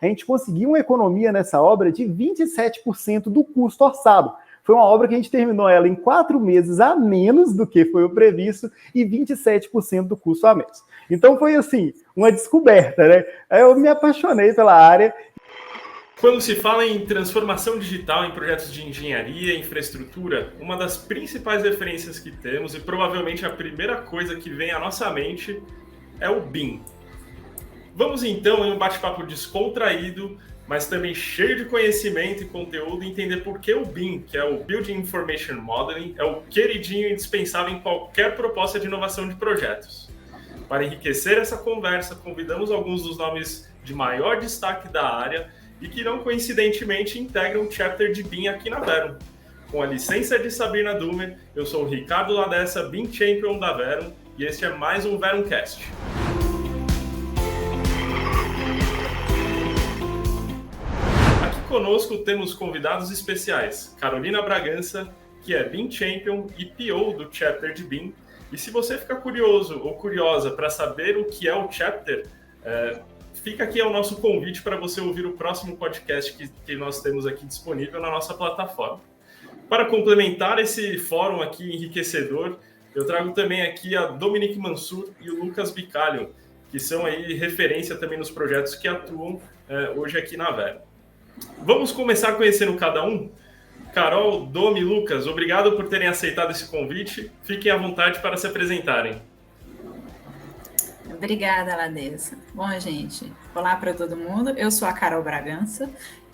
a gente conseguiu uma economia nessa obra de 27% do custo orçado. Foi uma obra que a gente terminou ela em 4 meses a menos do que foi o previsto e 27% do custo a menos. Então foi assim, uma descoberta, né? Eu me apaixonei pela área. Quando se fala em transformação digital em projetos de engenharia e infraestrutura, uma das principais referências que temos e provavelmente a primeira coisa que vem à nossa mente é o BIM. Vamos então em um bate-papo descontraído, mas também cheio de conhecimento e conteúdo, entender por que o BIM, que é o Building Information Modeling, é o queridinho e indispensável em qualquer proposta de inovação de projetos. Para enriquecer essa conversa, convidamos alguns dos nomes de maior destaque da área e que não coincidentemente integram o chapter de BIM aqui na Verum. Com a licença de Sabrina Dumer, eu sou o Ricardo Ladessa, BIM Champion da Verum, e este é mais um Verumcast. Aqui conosco temos convidados especiais, Carolina Bragança, que é BIM Champion e PO do chapter de BIM. E se você ficar curioso ou curiosa para saber o que é o chapter, fica aqui o nosso convite para você ouvir o próximo podcast que nós temos aqui disponível na nossa plataforma. Para complementar esse fórum aqui enriquecedor, eu trago também aqui a Dominique Mansur e o Lucas Bicalho, que são aí referência também nos projetos que atuam hoje aqui na Verum. Vamos começar conhecendo cada um? Carol, Domi, Lucas, obrigado por terem aceitado esse convite. Fiquem à vontade para se apresentarem. Obrigada, Ladessa. Bom, gente, olá para todo mundo. Eu sou a Carol Bragança.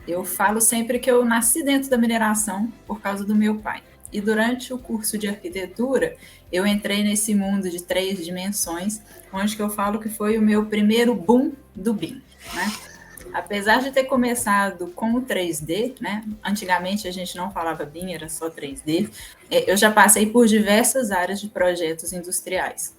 Eu falo sempre que eu nasci dentro da mineração por causa do meu pai. E durante o curso de arquitetura, eu entrei nesse mundo de 3 dimensões, onde que eu falo que foi o meu primeiro boom do BIM, né? Apesar de ter começado com o 3D, né? Antigamente a gente não falava BIM, era só 3D. Eu já passei por diversas áreas de projetos industriais.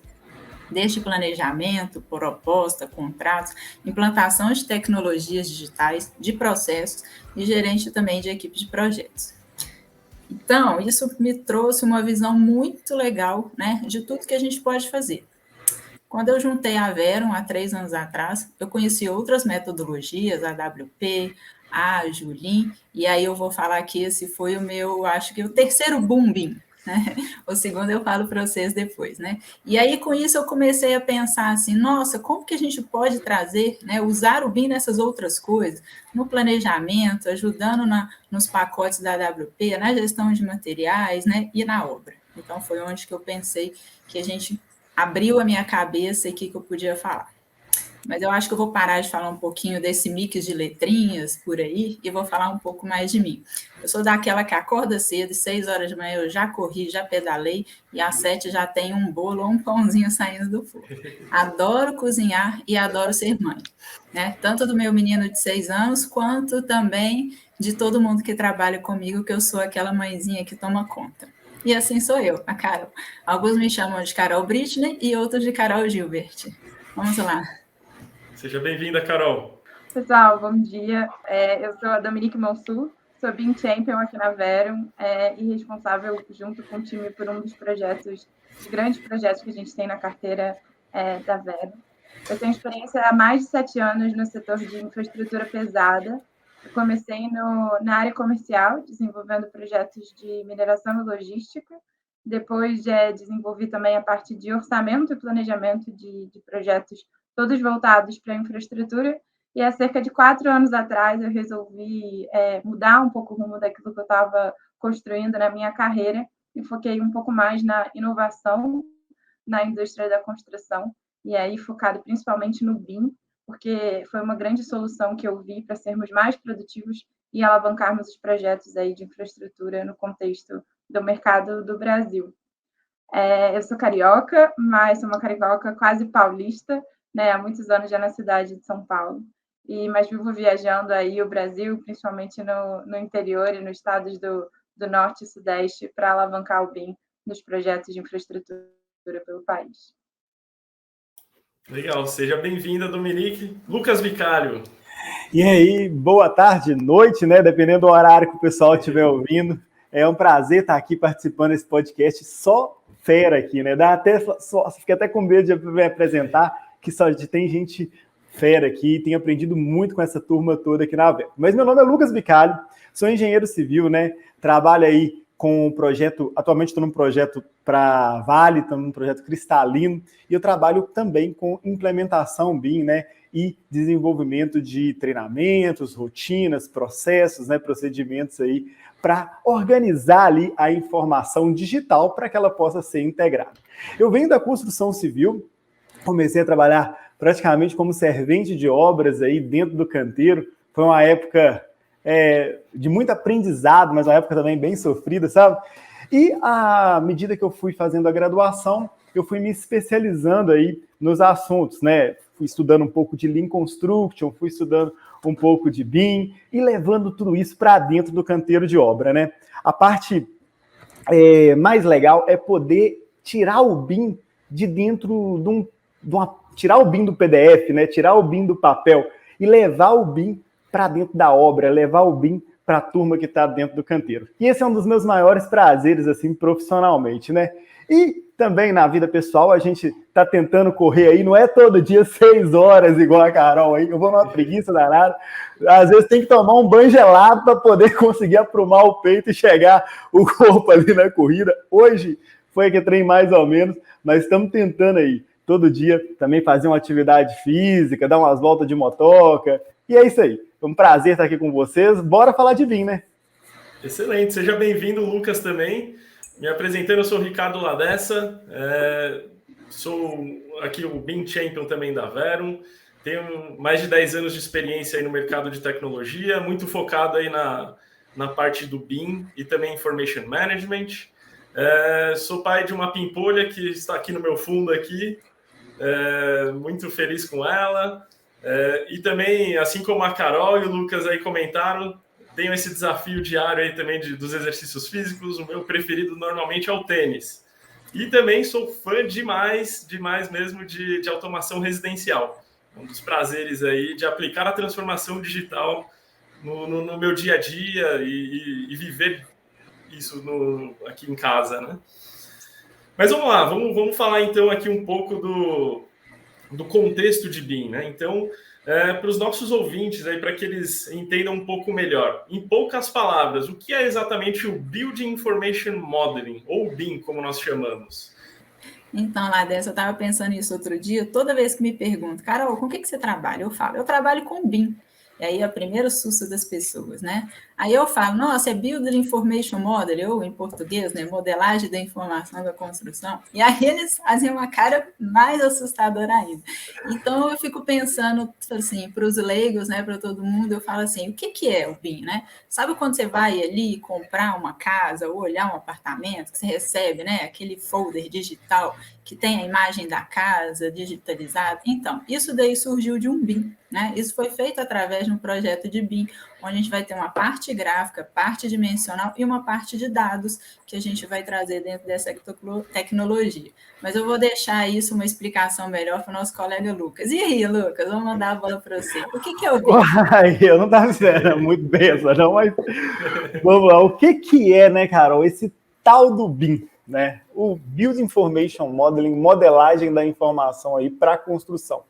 Desde planejamento, proposta, contratos, implantação de tecnologias digitais, de processos e gerente também de equipe de projetos. Então, isso me trouxe uma visão muito legal, né, de tudo que a gente pode fazer. Quando eu juntei a Verum há 3 anos atrás, eu conheci outras metodologias, AWP, Ágil, Lean, e aí eu vou falar que esse foi o meu, acho que o terceiro boom BIM, né? O segundo eu falo para vocês depois, né? E aí, com isso, eu comecei a pensar assim, nossa, como que a gente pode trazer, né, usar o BIM nessas outras coisas, no planejamento, ajudando nos pacotes da AWP, na gestão de materiais, né, e na obra. Então, foi onde que eu pensei que a gente abriu a minha cabeça e o que eu podia falar. Mas eu acho que eu vou parar de falar um pouquinho desse mix de letrinhas por aí e vou falar um pouco mais de mim. Eu sou daquela que acorda cedo, 6 horas de manhã eu já corri, já pedalei, e às 7 já tem um bolo ou um pãozinho saindo do forno. Adoro cozinhar e adoro ser mãe, né? Tanto do meu menino de 6 anos, quanto também de todo mundo que trabalha comigo, que eu sou aquela mãezinha que toma conta. E assim sou eu, a Carol. Alguns me chamam de Carol Britney e outros de Carol Gilbert. Vamos lá. Seja bem-vinda, Carol. Pessoal, bom dia. Eu sou a Dominique Mansur, sou BIM Champion aqui na Verum e responsável junto com o time por um dos projetos, os grandes projetos que a gente tem na carteira da Verum. Eu tenho experiência há mais de 7 anos no setor de infraestrutura pesada. Eu comecei na área comercial, desenvolvendo projetos de mineração e logística. Depois desenvolvi também a parte de orçamento e planejamento de projetos, todos voltados para a infraestrutura. E há cerca de 4 anos atrás eu resolvi mudar um pouco o rumo daquilo que eu estava construindo na minha carreira e foquei um pouco mais na inovação na indústria da construção, e aí focado principalmente no BIM, porque foi uma grande solução que eu vi para sermos mais produtivos e alavancarmos os projetos aí de infraestrutura no contexto do mercado do Brasil. Eu sou carioca, mas sou uma carioca quase paulista, né? Há muitos anos já na cidade de São Paulo, mas vivo viajando aí o Brasil, principalmente no interior e nos estados do Norte e Sudeste, para alavancar o BIM nos projetos de infraestrutura pelo país. Legal, seja bem-vinda, Dominique. Lucas Bicalho. E aí, boa tarde, noite, né? Dependendo do horário que o pessoal estiver ouvindo. É um prazer estar aqui participando desse podcast, só fera aqui, né? Fiquei até com medo de me apresentar, que só tem gente fera aqui, tenho aprendido muito com essa turma toda aqui na Vero. Mas meu nome é Lucas Bicalho, sou engenheiro civil, né? Trabalho aí com um projeto, atualmente estou num projeto para Vale, estou num projeto cristalino, e eu trabalho também com implementação BIM, né? E desenvolvimento de treinamentos, rotinas, processos, né? Procedimentos aí para organizar ali a informação digital para que ela possa ser integrada. Eu venho da construção civil, comecei a trabalhar praticamente como servente de obras aí dentro do canteiro, foi uma época de muito aprendizado, mas uma época também bem sofrida, sabe? E à medida que eu fui fazendo a graduação, eu fui me especializando aí nos assuntos, né? Fui estudando um pouco de Lean Construction, fui estudando um pouco de BIM e levando tudo isso para dentro do canteiro de obra, né? A parte mais legal é poder tirar o BIM de dentro tirar o BIM do PDF, né? Tirar o BIM do papel e levar o BIM para dentro da obra, levar o BIM para a turma que está dentro do canteiro. E esse é um dos meus maiores prazeres, assim, profissionalmente, né? E também na vida pessoal, a gente está tentando correr aí, não é todo dia 6 horas igual a Carol aí, eu vou numa preguiça danada, às vezes tem que tomar um banho gelado para poder conseguir aprumar o peito e chegar o corpo ali na corrida. Hoje foi que trem mais ou menos, mas estamos tentando aí, todo dia, também fazer uma atividade física, dar umas voltas de motoca, e é isso aí. Foi um prazer estar aqui com vocês. Bora falar de BIM, né? Excelente. Seja bem-vindo, Lucas, também. Me apresentando, eu sou o Ricardo Ladessa, sou aqui o BIM Champion também da Verum. Tenho mais de 10 anos de experiência aí no mercado de tecnologia, muito focado aí na parte do BIM e também Information Management. Sou pai de uma pimpolha que está aqui no meu fundo aqui, muito feliz com ela. E também, assim como a Carol e o Lucas aí comentaram, tenho esse desafio diário aí também dos exercícios físicos. O meu preferido normalmente é o tênis. E também sou fã demais mesmo de automação residencial. Um dos prazeres aí de aplicar a transformação digital no meu dia a dia e viver isso aqui em casa, né? Mas vamos lá, vamos falar então aqui um pouco do contexto de BIM, né? Então, para os nossos ouvintes, para que eles entendam um pouco melhor, em poucas palavras, o que é exatamente o Building Information Modeling, ou BIM, como nós chamamos? Então, Ladessa, eu estava pensando nisso outro dia, toda vez que me perguntam, Carol, com o que você trabalha? Eu falo, eu trabalho com BIM. E aí é o primeiro susto das pessoas, né? Aí eu falo, nossa, é Building Information Model, ou em português, né? Modelagem da informação da construção. E aí eles fazem uma cara mais assustadora ainda. Então eu fico pensando, assim, para os leigos, né? Para todo mundo, eu falo assim, o que é o BIM, né? Sabe quando você vai ali comprar uma casa ou olhar um apartamento, que você recebe, né? Aquele folder digital que tem a imagem da casa digitalizada? Então, isso daí surgiu de um BIM, né? Isso foi feito através de um projeto de BIM, onde a gente vai ter uma parte gráfica, parte dimensional e uma parte de dados que a gente vai trazer dentro dessa tecnologia. Mas eu vou deixar isso uma explicação melhor para o nosso colega Lucas. E aí, Lucas, vamos mandar a bola para você. O que é o BIM? Eu não estava esperando muito bem essa, não, mas vamos lá. O que é, né, Carol, esse tal do BIM? Né? O Building Information Modeling, modelagem da informação aí para a construção.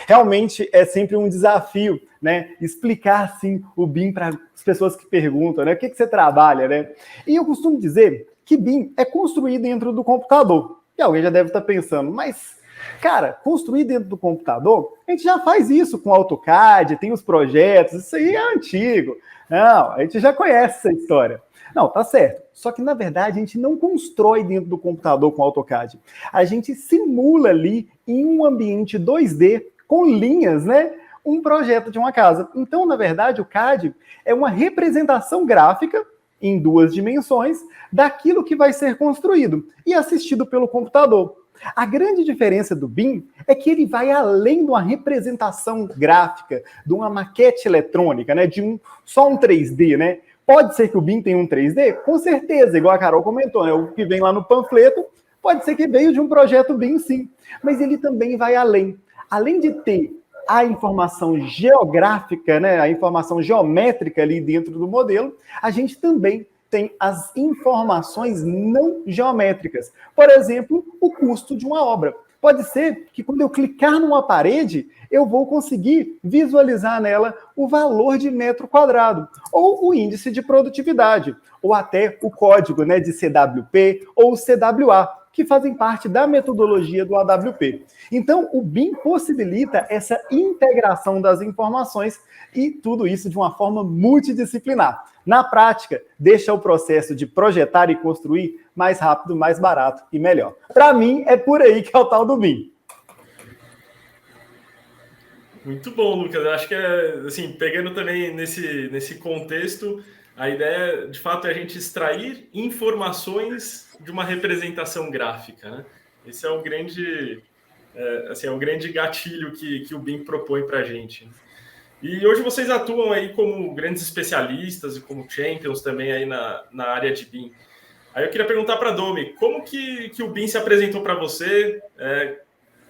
Realmente é sempre um desafio, né? Explicar assim o BIM para as pessoas que perguntam, né? O que você trabalha, né? E eu costumo dizer que BIM é construir dentro do computador. E alguém já deve estar pensando, mas, cara, construir dentro do computador, a gente já faz isso com AutoCAD, tem os projetos, isso aí é antigo. Não, a gente já conhece essa história. Não, tá certo. Só que, na verdade, a gente não constrói dentro do computador com AutoCAD. A gente simula ali, em um ambiente 2D, com linhas, né? Um projeto de uma casa. Então, na verdade, o CAD é uma representação gráfica, em 2 dimensões, daquilo que vai ser construído e assistido pelo computador. A grande diferença do BIM é que ele vai além de uma representação gráfica, de uma maquete eletrônica, né? Só um 3D, né? Pode ser que o BIM tenha um 3D? Com certeza, igual a Carol comentou, né? O que vem lá no panfleto, pode ser que veio de um projeto BIM, sim. Mas ele também vai além. Além de ter a informação geográfica, né? A informação geométrica ali dentro do modelo, a gente também tem as informações não geométricas. Por exemplo, o custo de uma obra. Pode ser que quando eu clicar numa parede, eu vou conseguir visualizar nela o valor de metro quadrado, ou o índice de produtividade, ou até o código, né, de CWP ou CWA, que fazem parte da metodologia do AWP. Então, o BIM possibilita essa integração das informações e tudo isso de uma forma multidisciplinar. Na prática, deixa o processo de projetar e construir mais rápido, mais barato e melhor. Para mim, é por aí que é o tal do BIM. Muito bom, Lucas. Eu acho que, assim, pegando também nesse contexto, a ideia, de fato, é a gente extrair informações de uma representação gráfica, né? Esse é o grande, é o grande gatilho que o BIM propõe para a gente. E hoje vocês atuam aí como grandes especialistas e como champions também aí na área de BIM. Aí eu queria perguntar para a Domi, como que o BIM se apresentou para você?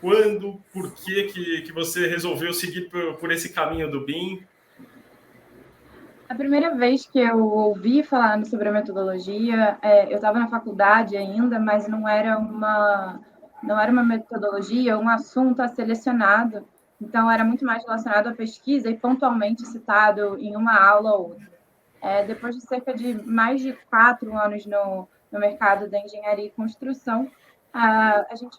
Quando, por que você resolveu seguir por esse caminho do BIM? A primeira vez que eu ouvi falar sobre a metodologia, eu estava na faculdade ainda, mas não era uma metodologia, um assunto a selecionado. Então, era muito mais relacionado à pesquisa e pontualmente citado em uma aula ou outra. Depois de cerca de mais de 4 anos no mercado da engenharia e construção, a gente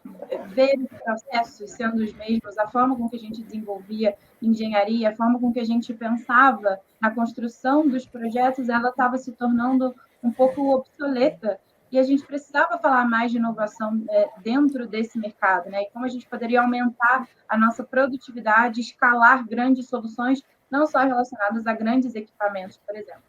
vê os processos sendo os mesmos, a forma com que a gente desenvolvia engenharia, a forma com que a gente pensava na construção dos projetos, ela estava se tornando um pouco obsoleta e a gente precisava falar mais de inovação dentro desse mercado, né? E como a gente poderia aumentar a nossa produtividade, escalar grandes soluções, não só relacionadas a grandes equipamentos, por exemplo.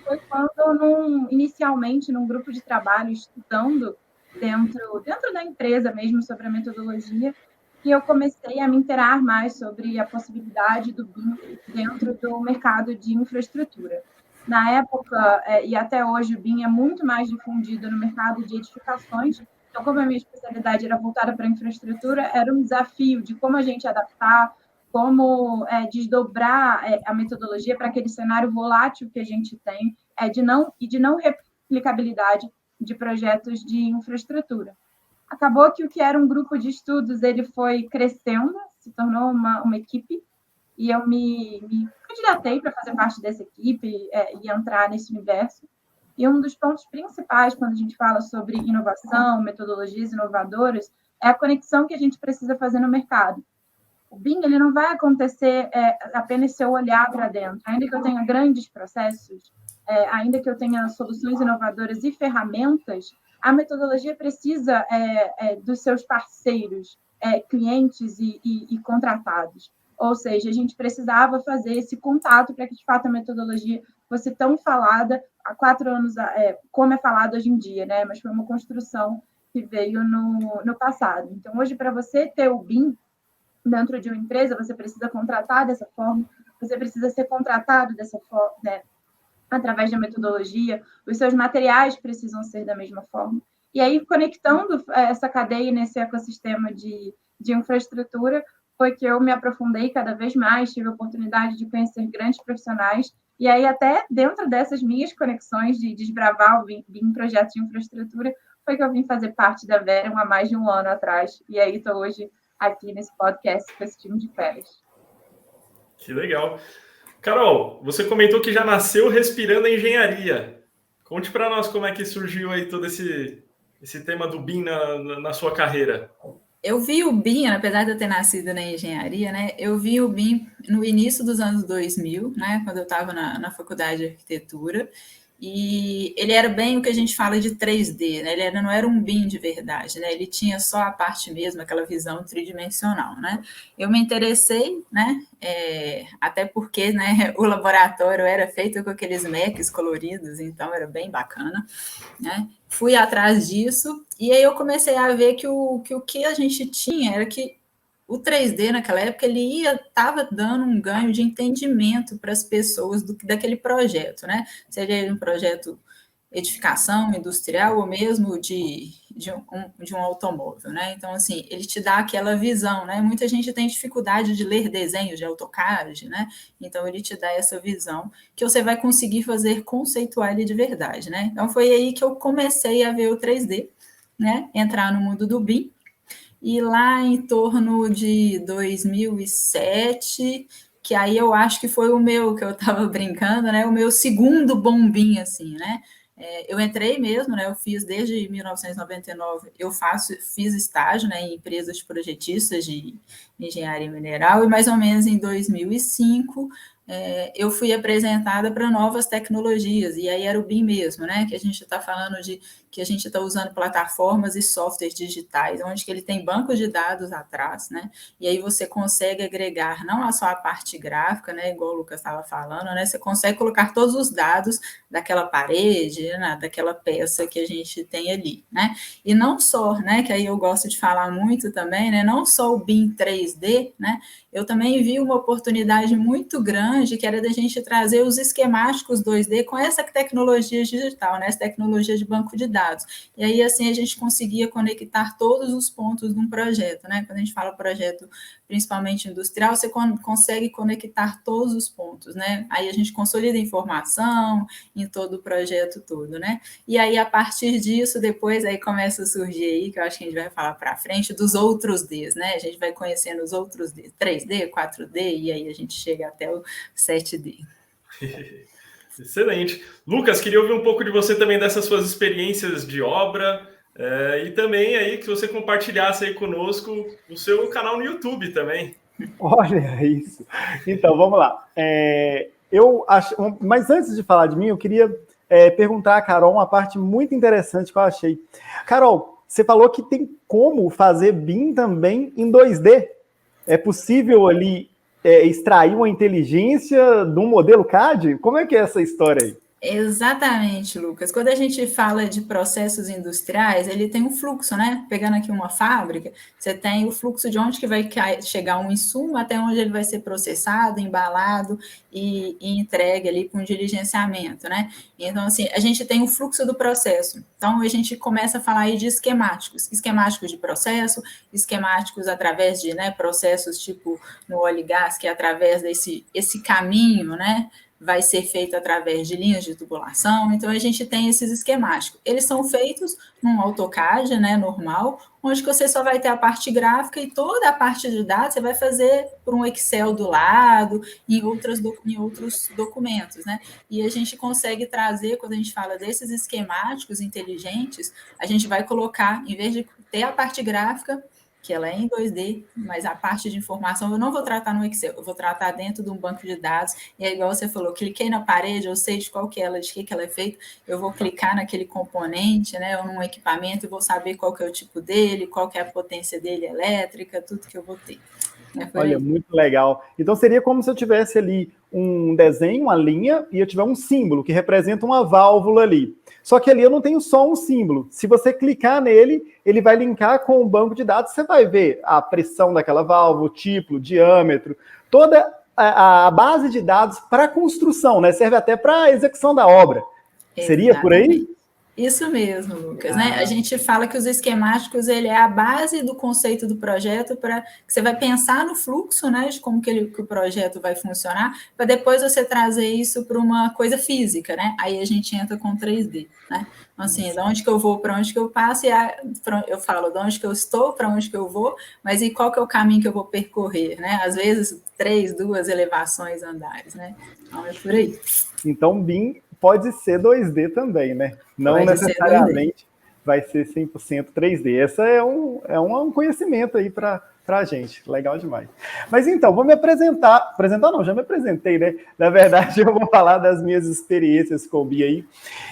Foi quando, inicialmente, num grupo de trabalho, estudando dentro da empresa mesmo sobre a metodologia, que eu comecei a me interar mais sobre a possibilidade do BIM dentro do mercado de infraestrutura. Na época, e até hoje, o BIM é muito mais difundido no mercado de edificações. Então, como a minha especialidade era voltada para a infraestrutura, era um desafio de como a gente adaptar, como desdobrar a metodologia para aquele cenário volátil que a gente tem, de não replicabilidade de projetos de infraestrutura. Acabou que o que era um grupo de estudos, ele foi crescendo, se tornou uma equipe, e eu me candidatei para fazer parte dessa equipe e entrar nesse universo. E um dos pontos principais, quando a gente fala sobre inovação, metodologias inovadoras, é a conexão que a gente precisa fazer no mercado. O BIM, ele não vai acontecer apenas se eu olhar para dentro. Ainda que eu tenha grandes processos, ainda que eu tenha soluções inovadoras e ferramentas, a metodologia precisa dos seus parceiros, clientes e contratados. Ou seja, a gente precisava fazer esse contato para que, de fato, a metodologia fosse tão falada há 4 anos, como é falado hoje em dia, né? Mas foi uma construção que veio no passado. Então, hoje, para você ter o BIM dentro de uma empresa, você precisa contratar dessa forma, você precisa ser contratado dessa forma, né? Através da metodologia, os seus materiais precisam ser da mesma forma. E aí, conectando essa cadeia nesse ecossistema de infraestrutura, foi que eu me aprofundei cada vez mais, tive a oportunidade de conhecer grandes profissionais, e aí até dentro dessas minhas conexões de desbravar o BIM em projetos de infraestrutura, foi que eu vim fazer parte da Verum há mais de 1 ano atrás, e aí estou hoje aqui nesse podcast com esse time de férias. Que legal. Carol, você comentou que já nasceu respirando a engenharia. Conte para nós como é que surgiu aí todo esse tema do BIM na sua carreira. Eu vi o BIM, apesar de eu ter nascido na engenharia, né? Eu vi o BIM no início dos anos 2000, né? Quando eu estava na faculdade de arquitetura. E ele era bem o que a gente fala de 3D, né? Ele não era um BIM de verdade, né? Ele tinha só a parte mesmo, aquela visão tridimensional, né? Eu me interessei, né? Até porque, né, o laboratório era feito com aqueles Macs coloridos, então era bem bacana, né? Fui atrás disso e aí eu comecei a ver que o que a gente tinha era que o 3D naquela época ele estava dando um ganho de entendimento para as pessoas daquele projeto, né? Seja ele um projeto edificação industrial ou mesmo de um automóvel, né? Então, assim, ele te dá aquela visão, né? Muita gente tem dificuldade de ler desenhos de AutoCAD, né? Então, ele te dá essa visão que você vai conseguir fazer conceituar ele de verdade, né? Então, foi aí que eu comecei a ver o 3D, né? Entrar no mundo do BIM. e lá em torno de 2007, que aí eu acho que foi o meu, que eu estava brincando, né? O meu segundo bombinho, assim, né? Eu entrei mesmo, né? Eu fiz desde 1999, fiz estágio, né, em empresas de projetistas de engenharia mineral, e mais ou menos em 2005 eu fui apresentada para novas tecnologias, e aí era o BIM mesmo, né? Que a gente está falando de que a gente está usando plataformas e softwares digitais, onde que ele tem bancos de dados atrás, né? E aí você consegue agregar não só a parte gráfica, né? Igual o Lucas estava falando, né? Você consegue colocar todos os dados daquela parede, né, daquela peça que a gente tem ali, né? E não só, né? Que aí eu gosto de falar muito também, né? Não só o BIM 3D, né? Eu também vi uma oportunidade muito grande, que era da gente trazer os esquemáticos 2D com essa tecnologia digital, né? Essa tecnologia de banco de dados. E aí, assim, a gente conseguia conectar todos os pontos de um projeto, né? Quando a gente fala projeto principalmente industrial, você consegue conectar todos os pontos, né? Aí a gente consolida a informação em todo o projeto todo, né? E aí, a partir disso, depois aí começa a surgir aí, que eu acho que a gente vai falar para frente, dos outros Ds, né? A gente vai conhecendo os outros Ds, 3D, 4D, e aí a gente chega até o 7D. Excelente. Lucas, queria ouvir um pouco de você também dessas suas experiências de obra e também aí que você compartilhasse aí conosco o seu canal no YouTube também. Olha isso. Então, vamos lá. Mas antes de falar de mim, eu queria perguntar a Carol uma parte muito interessante que eu achei. Carol, você falou que tem como fazer BIM também em 2D. É possível ali extrair uma inteligência de um modelo CAD? Como é que é essa história aí? Exatamente, Lucas. Quando a gente fala de processos industriais, ele tem um fluxo, né? Pegando aqui uma fábrica, você tem o fluxo de onde que vai chegar um insumo até onde ele vai ser processado, embalado e entregue ali com diligenciamento, né? Então, assim, a gente tem o fluxo do processo. Então, a gente começa a falar aí de esquemáticos de processo, esquemáticos através de, né, processos tipo no óleo e gás, que é através esse caminho, né? Vai ser feito através de linhas de tubulação, então a gente tem esses esquemáticos. Eles são feitos num AutoCAD, né, normal, onde você só vai ter a parte gráfica e toda a parte de dados você vai fazer por um Excel do lado, em outros documentos, né? E a gente consegue trazer, quando a gente fala desses esquemáticos inteligentes, a gente vai colocar, em vez de ter a parte gráfica, que ela é em 2D, mas a parte de informação eu não vou tratar no Excel, eu vou tratar dentro de um banco de dados, e é igual você falou, cliquei na parede, eu sei de qual que é ela, de que ela é feita, eu vou clicar naquele componente, né, ou num equipamento, e vou saber qual que é o tipo dele, qual que é a potência dele elétrica, tudo que eu vou ter. Olha, muito legal. Então seria como se eu tivesse ali um desenho, uma linha, e eu tiver um símbolo que representa uma válvula ali. Só que ali eu não tenho só um símbolo. Se você clicar nele, ele vai linkar com o banco de dados, você vai ver a pressão daquela válvula, o tipo, o diâmetro, toda a base de dados para construção, né? Serve até para a execução da obra. Exatamente. Seria por aí? Isso mesmo, Lucas, né? A gente fala que os esquemáticos, ele é a base do conceito do projeto, para que você vai pensar no fluxo, né, de como que o projeto vai funcionar, para depois você trazer isso para uma coisa física, né? Aí a gente entra com 3D, né? Então, assim, de onde que eu vou, para onde que eu passo, eu falo de onde que eu estou, para onde que eu vou, mas e qual que é o caminho que eu vou percorrer, né? Às vezes, 2 elevações andares, né? Então, é por aí. Então, BIM pode ser 2D também, né? Não pode necessariamente vai ser 100% 3D. Esse é um conhecimento aí para a gente. Legal demais. Mas então, vou me apresentar. Apresentar não, já me apresentei, né? Na verdade, eu vou falar das minhas experiências com o BIM aí.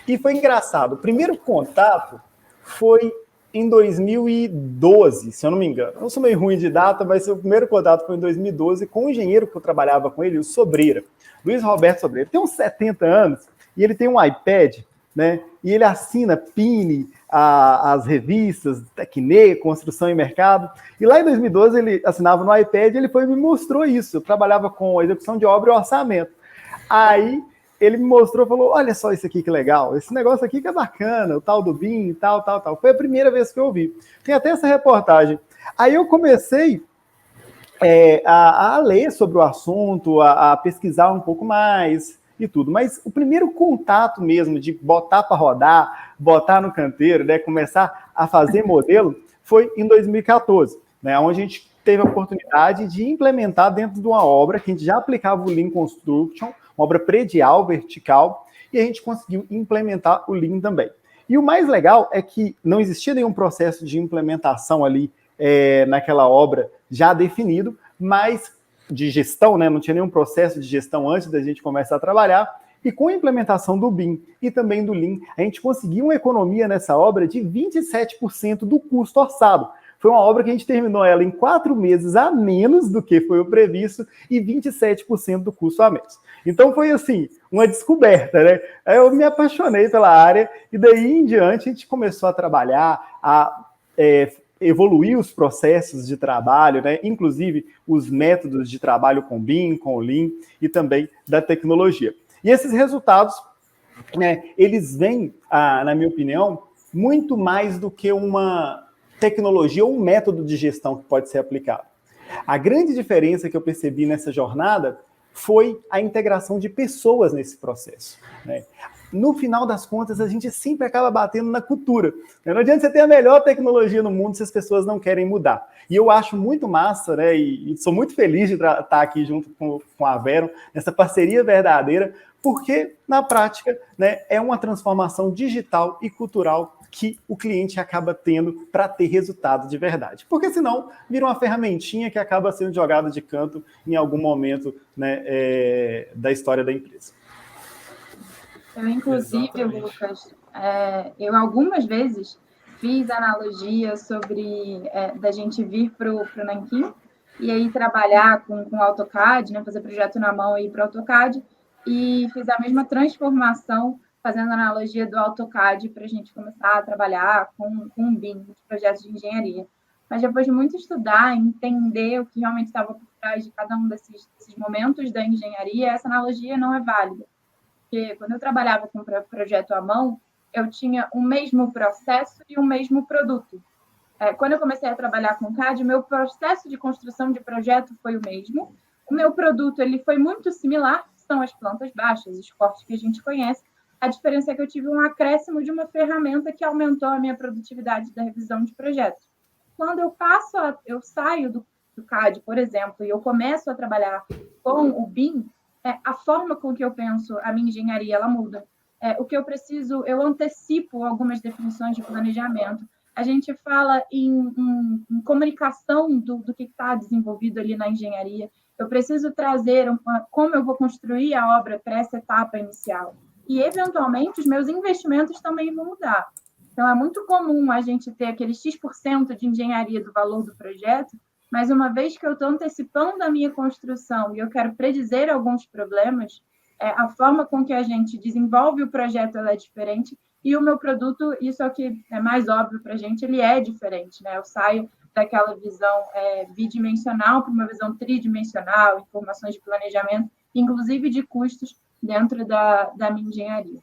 E foi engraçado. O primeiro contato foi em 2012, se eu não me engano. Eu sou meio ruim de data, mas o primeiro contato foi em 2012 com um engenheiro que eu trabalhava com ele, o Sobreira. Luiz Roberto Sobreira. Ele tem uns 70 anos e ele tem um iPad, né? E ele assina Pini, as revistas, Tecne, Construção e Mercado. E lá em 2012 ele assinava no iPad e ele foi e me mostrou isso. Eu trabalhava com a execução de obra e orçamento. Aí ele me mostrou e falou, olha só isso aqui que legal, esse negócio aqui que é bacana, o tal do BIM, tal. Foi a primeira vez que eu vi. Tem até essa reportagem. Aí eu comecei a ler sobre o assunto, a pesquisar um pouco mais e tudo. Mas o primeiro contato mesmo de botar para rodar, botar no canteiro, né, começar a fazer modelo, foi em 2014. né, onde a gente teve a oportunidade de implementar dentro de uma obra que a gente já aplicava o Lean Construction, uma obra predial, vertical, e a gente conseguiu implementar o Lean também. E o mais legal é que não existia nenhum processo de implementação ali naquela obra já definido, mas de gestão, né? Não tinha nenhum processo de gestão antes da gente começar a trabalhar, e com a implementação do BIM e também do Lean, a gente conseguiu uma economia nessa obra de 27% do custo orçado. Foi uma obra que a gente terminou ela em 4 meses a menos do que foi o previsto e 27% do custo a menos. Então foi assim, uma descoberta, né? Eu me apaixonei pela área e daí em diante a gente começou a trabalhar, a evoluir os processos de trabalho, né? Inclusive os métodos de trabalho com BIM, com Lean e também da tecnologia. E esses resultados, né, eles vêm, na minha opinião, muito mais do que uma tecnologia ou um método de gestão que pode ser aplicado. A grande diferença que eu percebi nessa jornada foi a integração de pessoas nesse processo, né? No final das contas, a gente sempre acaba batendo na cultura. Não adianta você ter a melhor tecnologia no mundo se as pessoas não querem mudar. E eu acho muito massa, né, e sou muito feliz de estar aqui junto com a Verum, nessa parceria verdadeira, porque, na prática, né, é uma transformação digital e cultural que o cliente acaba tendo para ter resultado de verdade. Porque senão vira uma ferramentinha que acaba sendo jogada de canto em algum momento, né, da história da empresa. Eu, inclusive, exatamente, Lucas, eu algumas vezes fiz analogia sobre da gente vir para o Nanquim e aí trabalhar com AutoCAD, né, fazer projeto na mão e ir para o AutoCAD, e fiz a mesma transformação fazendo analogia do AutoCAD para a gente começar a trabalhar com o BIM, os projetos de engenharia. Mas depois de muito estudar, entender o que realmente estava por trás de cada um desses momentos da engenharia, essa analogia não é válida. Porque quando eu trabalhava com projeto à mão, eu tinha o mesmo processo e o mesmo produto. Quando eu comecei a trabalhar com CAD, o meu processo de construção de projeto foi o mesmo. O meu produto ele foi muito similar, são as plantas baixas, os cortes que a gente conhece. A diferença é que eu tive um acréscimo de uma ferramenta que aumentou a minha produtividade da revisão de projetos. Quando eu saio do CAD, por exemplo, e eu começo a trabalhar com o BIM, a forma com que eu penso a minha engenharia, ela muda. O que eu preciso, eu antecipo algumas definições de planejamento. A gente fala em comunicação do que está desenvolvido ali na engenharia. Eu preciso trazer como eu vou construir a obra para essa etapa inicial. E, eventualmente, os meus investimentos também vão mudar. Então, é muito comum a gente ter aquele X% de engenharia do valor do projeto, mas uma vez que eu estou antecipando a minha construção e eu quero predizer alguns problemas, a forma com que a gente desenvolve o projeto ela é diferente e o meu produto, isso é o que é mais óbvio para a gente, ele é diferente, né? Eu saio daquela visão bidimensional para uma visão tridimensional, informações de planejamento, inclusive de custos dentro da minha engenharia.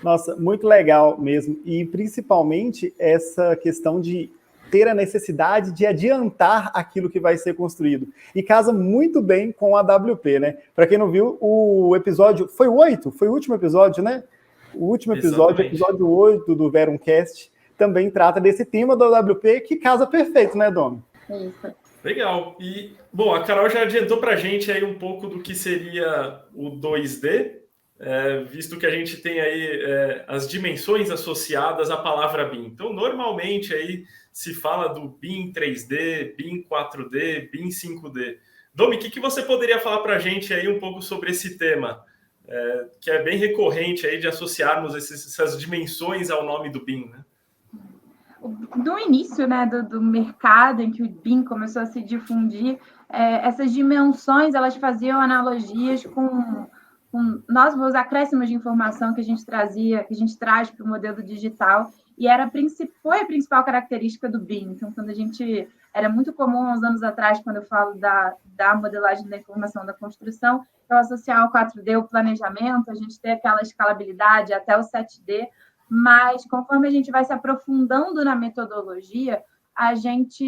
Nossa, muito legal mesmo. E principalmente essa questão de ter a necessidade de adiantar aquilo que vai ser construído. E casa muito bem com a AWP, né? Para quem não viu, o episódio... Foi o 8? Foi o último episódio, né? O último episódio, exatamente, episódio 8 do Verumcast, também trata desse tema da AWP que casa perfeito, né, Domi? Isso. Legal. E, bom, a Carol já adiantou para a gente aí um pouco do que seria o 2D, visto que a gente tem aí as dimensões associadas à palavra BIM. Então, normalmente aí se fala do BIM 3D, BIM 4D, BIM 5D. Domi, o que você poderia falar para a gente aí um pouco sobre esse tema, que é bem recorrente aí de associarmos essas dimensões ao nome do BIM, né? Do início, né, do mercado em que o BIM começou a se difundir, essas dimensões elas faziam analogias com os acréscimos de informação que a gente traz para o modelo digital, e foi a principal característica do BIM. Então, era muito comum há uns anos atrás, quando eu falo da modelagem da informação da construção, eu associar ao 4D o planejamento, a gente ter aquela escalabilidade até o 7D, mas conforme a gente vai se aprofundando na metodologia, a gente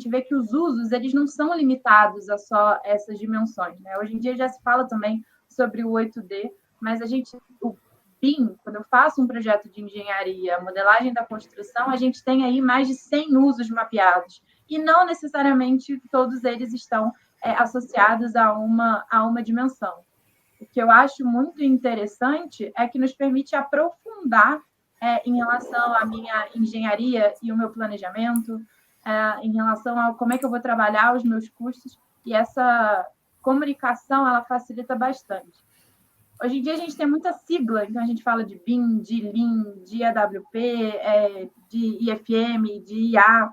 vê que os usos eles não são limitados a só essas dimensões, né? Hoje em dia já se fala também sobre o 8D, mas BIM, quando eu faço um projeto de engenharia, modelagem da construção, a gente tem aí mais de 100 usos mapeados, e não necessariamente todos eles estão associados a uma dimensão. O que eu acho muito interessante é que nos permite aprofundar em relação à minha engenharia e o meu planejamento, em relação a como é que eu vou trabalhar os meus custos, e essa comunicação, ela facilita bastante. Hoje em dia a gente tem muita sigla, então a gente fala de BIM, de Lean, de EWP, de IFM, de IA.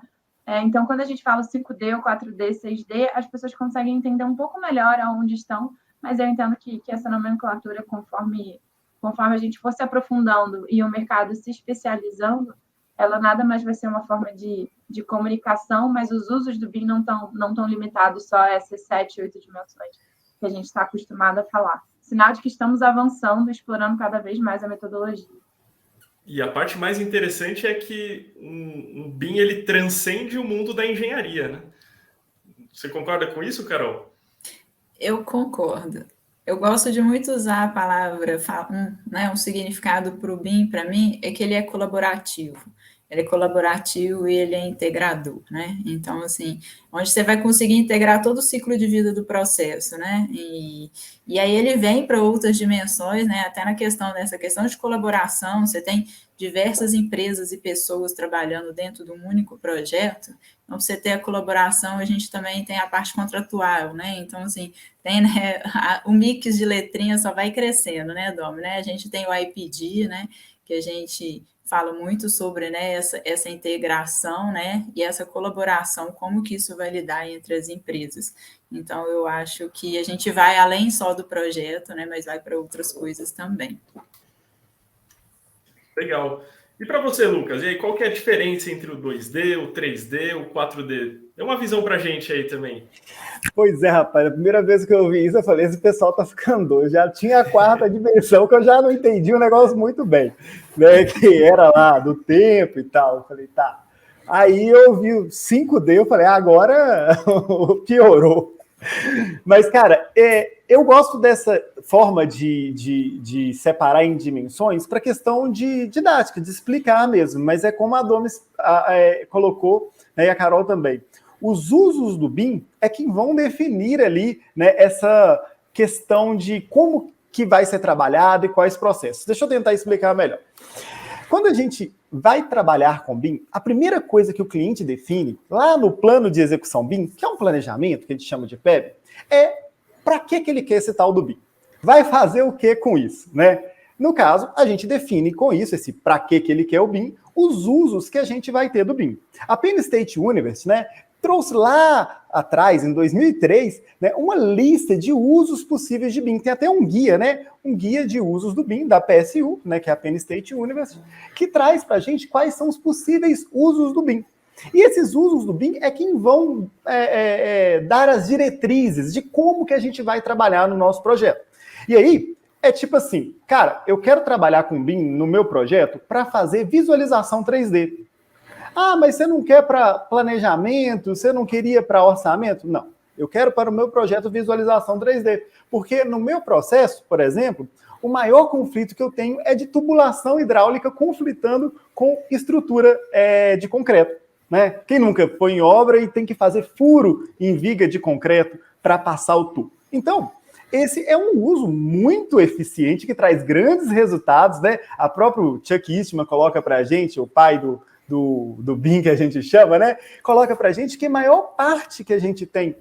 Então, quando a gente fala 5D, ou 4D, 6D, as pessoas conseguem entender um pouco melhor aonde estão, mas eu entendo que essa nomenclatura, conforme a gente for se aprofundando e o mercado se especializando, ela nada mais vai ser uma forma de comunicação, mas os usos do BIM não estão limitados só a essas 7, 8 dimensões que a gente está acostumado a falar. Sinal de que estamos avançando, explorando cada vez mais a metodologia. E a parte mais interessante é que um BIM ele transcende o mundo da engenharia, né? Você concorda com isso, Carol? Eu concordo. Eu gosto de muito usar a palavra, um significado para o BIM, para mim, é que ele é colaborativo. Ele é colaborativo e ele é integrador, né? Então, assim, onde você vai conseguir integrar todo o ciclo de vida do processo, né? E aí ele vem para outras dimensões, né? Até nessa questão de colaboração, você tem diversas empresas e pessoas trabalhando dentro de um único projeto. Então, para você ter a colaboração, a gente também tem a parte contratual, né? Então, assim, tem, né, o mix de letrinhas só vai crescendo, né, Domi? Né? A gente tem o IPD, né? Que a gente fala muito sobre, né, essa integração, né, e essa colaboração, como que isso vai lidar entre as empresas. Então, eu acho que a gente vai além só do projeto, né, mas vai para outras coisas também. Legal. E para você, Lucas, e aí, qual que é a diferença entre o 2D, o 3D, o 4D? Dê uma visão para a gente aí também. Pois é, rapaz, a primeira vez que eu vi isso, eu falei, esse pessoal tá ficando doido. Já tinha a 4ª dimensão, que eu já não entendi o negócio muito bem, né? Que era lá do tempo e tal. Eu falei, tá. Aí eu vi o 5D, eu falei, agora piorou. Mas, cara, eu gosto dessa forma de separar em dimensões para questão de didática, de explicar mesmo. Mas é como a Domi colocou, né, e a Carol também. Os usos do BIM é que vão definir ali, né, essa questão de como que vai ser trabalhado e quais processos. Deixa eu tentar explicar melhor. Quando a gente vai trabalhar com BIM, a primeira coisa que o cliente define lá no plano de execução BIM, que é um planejamento que a gente chama de PEB, é para que ele quer esse tal do BIM. Vai fazer o que com isso, né? No caso, a gente define com isso, esse para que ele quer o BIM, os usos que a gente vai ter do BIM. A Penn State University, né, trouxe lá atrás, em 2003, né, uma lista de usos possíveis de BIM. Tem até um guia, né? Um guia de usos do BIM, da PSU, né, que é a Penn State University, que traz para a gente quais são os possíveis usos do BIM. E esses usos do BIM é quem vão dar as diretrizes de como que a gente vai trabalhar no nosso projeto. E aí, é tipo assim, cara, eu quero trabalhar com BIM no meu projeto para fazer visualização 3D. Ah, mas você não quer para planejamento? Você não queria para orçamento? Não, eu quero para o meu projeto visualização 3D. Porque no meu processo, por exemplo, o maior conflito que eu tenho é de tubulação hidráulica conflitando com estrutura de concreto, né? Quem nunca foi em obra e tem que fazer furo em viga de concreto para passar o tubo? Então, esse é um uso muito eficiente que traz grandes resultados, né? A próprio Chuck Eastman coloca para a gente, o pai do BIM que a gente chama, né? Coloca para a gente que a maior parte que a gente tem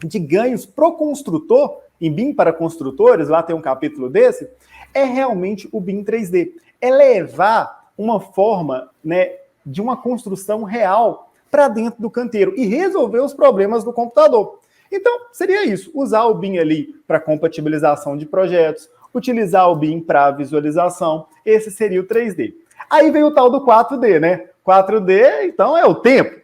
de ganhos pro construtor, em BIM para construtores, lá tem um capítulo desse, é realmente o BIM 3D. É levar uma forma, né, de uma construção real para dentro do canteiro e resolver os problemas do computador. Então, seria isso, usar o BIM ali para compatibilização de projetos, utilizar o BIM para visualização, esse seria o 3D. Aí vem o tal do 4D, né? 4D, então, é o tempo.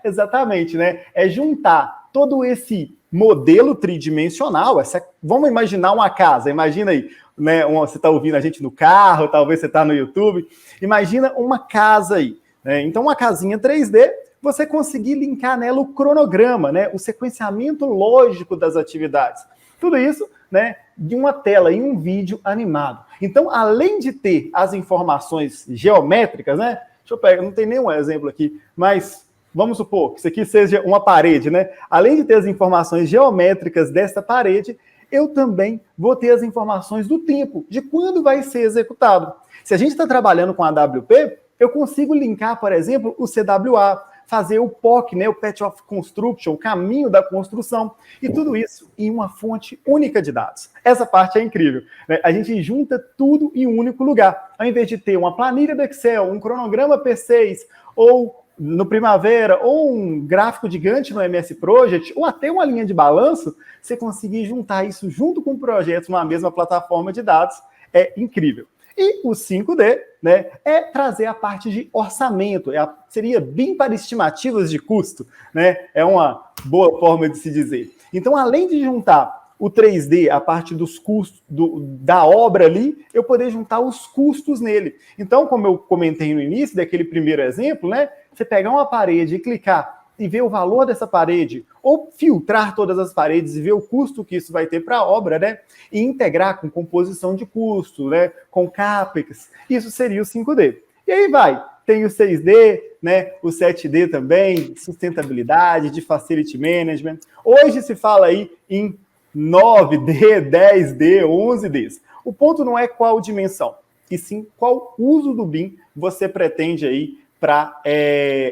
Exatamente, né? É juntar todo esse modelo tridimensional. Vamos imaginar uma casa, imagina aí, né? Você está ouvindo a gente no carro, talvez você está no YouTube. Imagina uma casa aí, né? Então, uma casinha 3D, você conseguir linkar nela o cronograma, né? O sequenciamento lógico das atividades. Tudo isso né, de uma tela em um vídeo animado. Então, além de ter as informações geométricas, né, deixa eu pegar, não tem nenhum exemplo aqui, mas vamos supor que isso aqui seja uma parede, né? Além de ter as informações geométricas desta parede, eu também vou ter as informações do tempo, de quando vai ser executado. Se a gente está trabalhando com AWP, eu consigo linkar, por exemplo, o CWA, fazer o POC, né, o Path of Construction, o caminho da construção, e tudo isso em uma fonte única de dados. Essa parte é incrível, né? A gente junta tudo em um único lugar. Ao invés de ter uma planilha do Excel, um cronograma P6, ou no Primavera, ou um gráfico gigante no MS Project, ou até uma linha de balanço, você conseguir juntar isso junto com projetos numa mesma plataforma de dados, é incrível. E o 5D, né, é trazer a parte de orçamento, seria BIM para estimativas de custo, né? É uma boa forma de se dizer. Então, além de juntar o 3D, a parte dos custos da obra ali, eu poder juntar os custos nele. Então, como eu comentei no início daquele primeiro exemplo, né, você pegar uma parede e clicar e ver o valor dessa parede, ou filtrar todas as paredes e ver o custo que isso vai ter para a obra, né? E integrar com composição de custo, né? Com CAPEX, isso seria o 5D. E aí tem o 6D, né? O 7D também, sustentabilidade, de facility management. Hoje se fala aí em 9D, 10D, 11Ds. O ponto não é qual dimensão, e sim qual uso do BIM você pretende aí para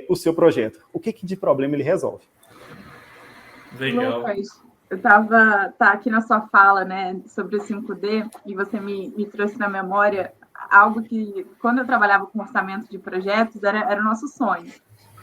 o seu projeto. O que de problema ele resolve? Legal. Lucas, eu estava aqui na sua fala, né, sobre o 5D, e você me trouxe na memória algo que, quando eu trabalhava com orçamento de projetos, era o nosso sonho.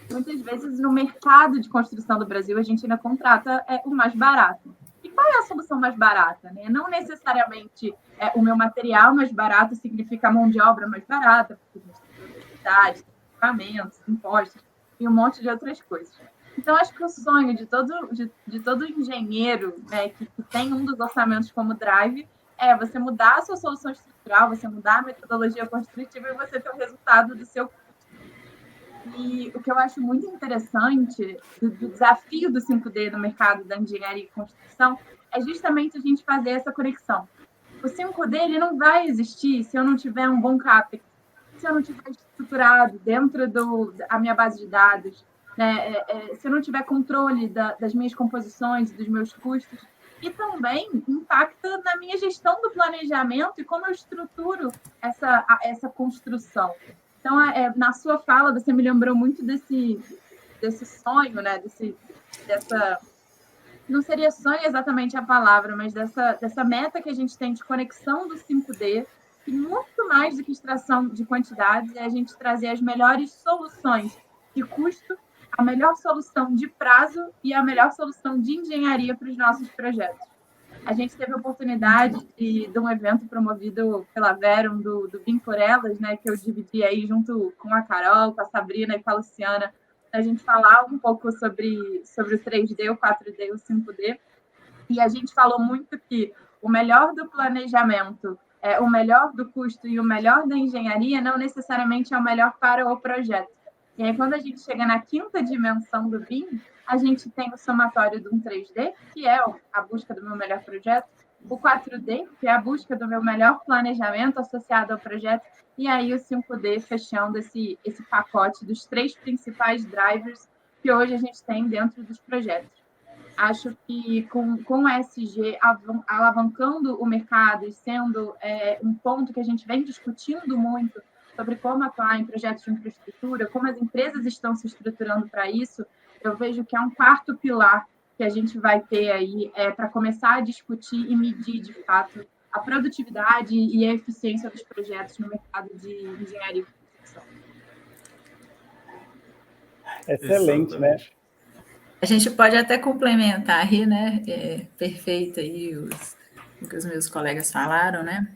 Muitas vezes, no mercado de construção do Brasil, a gente ainda contrata o mais barato. E qual é a solução mais barata? Né? Não necessariamente o meu material mais barato significa a mão de obra mais barata, porque a gente tem produtividade, equipamentos, impostos e um monte de outras coisas. Então, acho que o sonho de todo engenheiro, né, que tem um dos orçamentos como drive é você mudar a sua solução estrutural, você mudar a metodologia construtiva e você ter o resultado do seu custo. E o que eu acho muito interessante do desafio do 5D no mercado da engenharia e construção é justamente a gente fazer essa conexão. O 5D ele não vai existir se eu não tiver um bom CAPEX, se eu não tiver estruturado dentro da minha base de dados, né? Se eu não tiver controle das minhas composições, dos meus custos, e também impacta na minha gestão do planejamento e como eu estruturo essa construção. Então, na sua fala, você me lembrou muito desse sonho, né? Dessa não seria sonho exatamente a palavra, mas dessa meta que a gente tem de conexão do 5D, e muito mais do que extração de quantidades, é a gente trazer as melhores soluções de custo, a melhor solução de prazo e a melhor solução de engenharia para os nossos projetos. A gente teve a oportunidade de um evento promovido pela Verum, do BIM por Elas, né, que eu dividi aí junto com a Carol, com a Sabrina e com a Luciana, a gente falar um pouco sobre o 3D, o 4D, o 5D, e a gente falou muito que o melhor do planejamento, o melhor do custo e o melhor da engenharia não necessariamente é o melhor para o projeto. E aí, quando a gente chega na quinta dimensão do BIM, a gente tem o somatório do 3D, que é a busca do meu melhor projeto, o 4D, que é a busca do meu melhor planejamento associado ao projeto, e aí o 5D fechando esse pacote dos 3 principais drivers que hoje a gente tem dentro dos projetos. Acho que com o ESG alavancando o mercado e sendo um ponto que a gente vem discutindo muito sobre como atuar em projetos de infraestrutura, como as empresas estão se estruturando para isso, eu vejo que é um quarto pilar que a gente vai ter aí para começar a discutir e medir, de fato, a produtividade e a eficiência dos projetos no mercado de engenharia e construção. Excelente, exatamente, né? A gente pode até complementar aí, né? Perfeito aí o que os meus colegas falaram, né?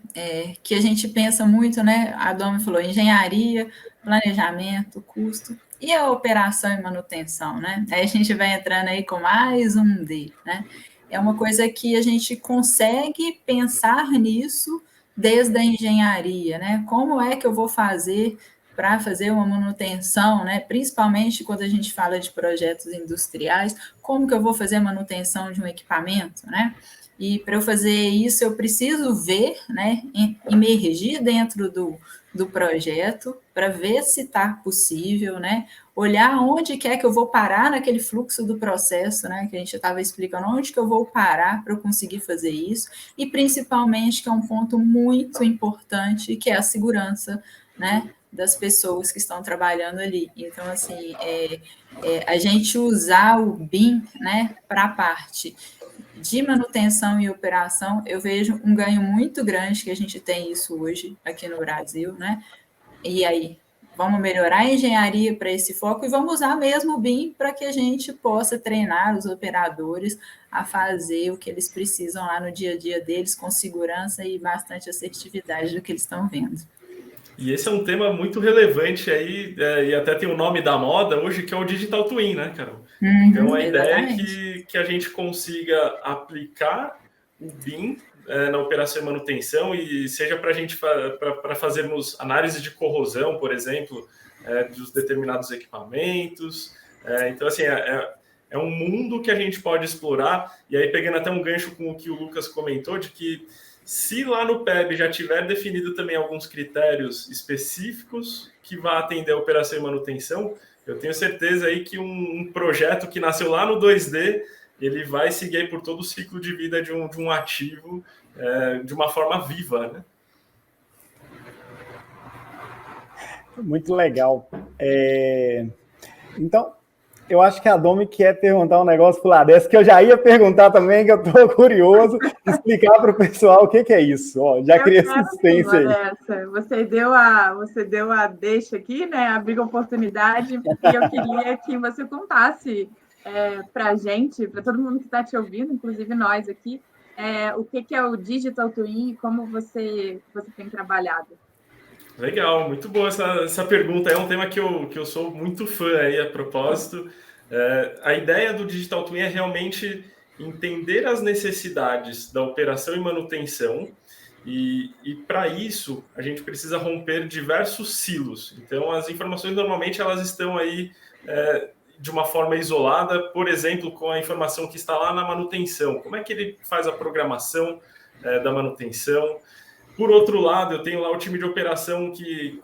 Que a gente pensa muito, né? A Domi falou engenharia, planejamento, custo e a operação e manutenção, né? Aí a gente vai entrando aí com mais um D, né? É uma coisa que a gente consegue pensar nisso desde a engenharia, né? Como é que eu vou fazer para fazer uma manutenção, né? Principalmente quando a gente fala de projetos industriais, como que eu vou fazer a manutenção de um equipamento, né? E para eu fazer isso, eu preciso ver, né, emergir dentro do projeto para ver se está possível, né? Olhar onde que é que eu vou parar naquele fluxo do processo, né? Que a gente estava explicando, onde que eu vou parar para eu conseguir fazer isso, e principalmente, que é um ponto muito importante, que é a segurança, né? Das pessoas que estão trabalhando ali. Então, assim, a gente usar o BIM, né, para a parte de manutenção e operação, eu vejo um ganho muito grande, que a gente tem isso hoje aqui no Brasil, né? E aí, vamos melhorar a engenharia para esse foco e vamos usar mesmo o BIM para que a gente possa treinar os operadores a fazer o que eles precisam lá no dia a dia deles, com segurança e bastante assertividade do que eles estão vendo. E esse é um tema muito relevante aí, e até tem o nome da moda hoje, que é o Digital Twin, né, Carol? Então, a ideia é que a gente consiga aplicar o BIM na operação e manutenção, e seja para a gente para fazermos análise de corrosão, por exemplo, dos determinados equipamentos. Então, assim, é um mundo que a gente pode explorar, e aí pegando até um gancho com o que o Lucas comentou, de que se lá no PEB já tiver definido também alguns critérios específicos que vá atender a operação e manutenção, eu tenho certeza aí que um projeto que nasceu lá no 2D, ele vai seguir aí por todo o ciclo de vida de um ativo de uma forma viva, né? Muito legal. Então, eu acho que a Domi quer perguntar um negócio para o Ladesco, que eu já ia perguntar também, que eu estou curioso, explicar para o pessoal o que é isso. Ó, já criei assistência aí. Você deu a deixa aqui, né? Abriu a oportunidade, e eu queria que você contasse para a gente, para todo mundo que está te ouvindo, inclusive nós aqui, o que é o Digital Twin e como você tem trabalhado. Legal, muito boa essa pergunta. É um tema que eu sou muito fã aí, a propósito. A ideia do Digital Twin é realmente entender as necessidades da operação e manutenção, e para isso a gente precisa romper diversos silos. Então, as informações normalmente elas estão aí de uma forma isolada, por exemplo, com a informação que está lá na manutenção. Como é que ele faz a programação da manutenção? Por outro lado, eu tenho lá o time de operação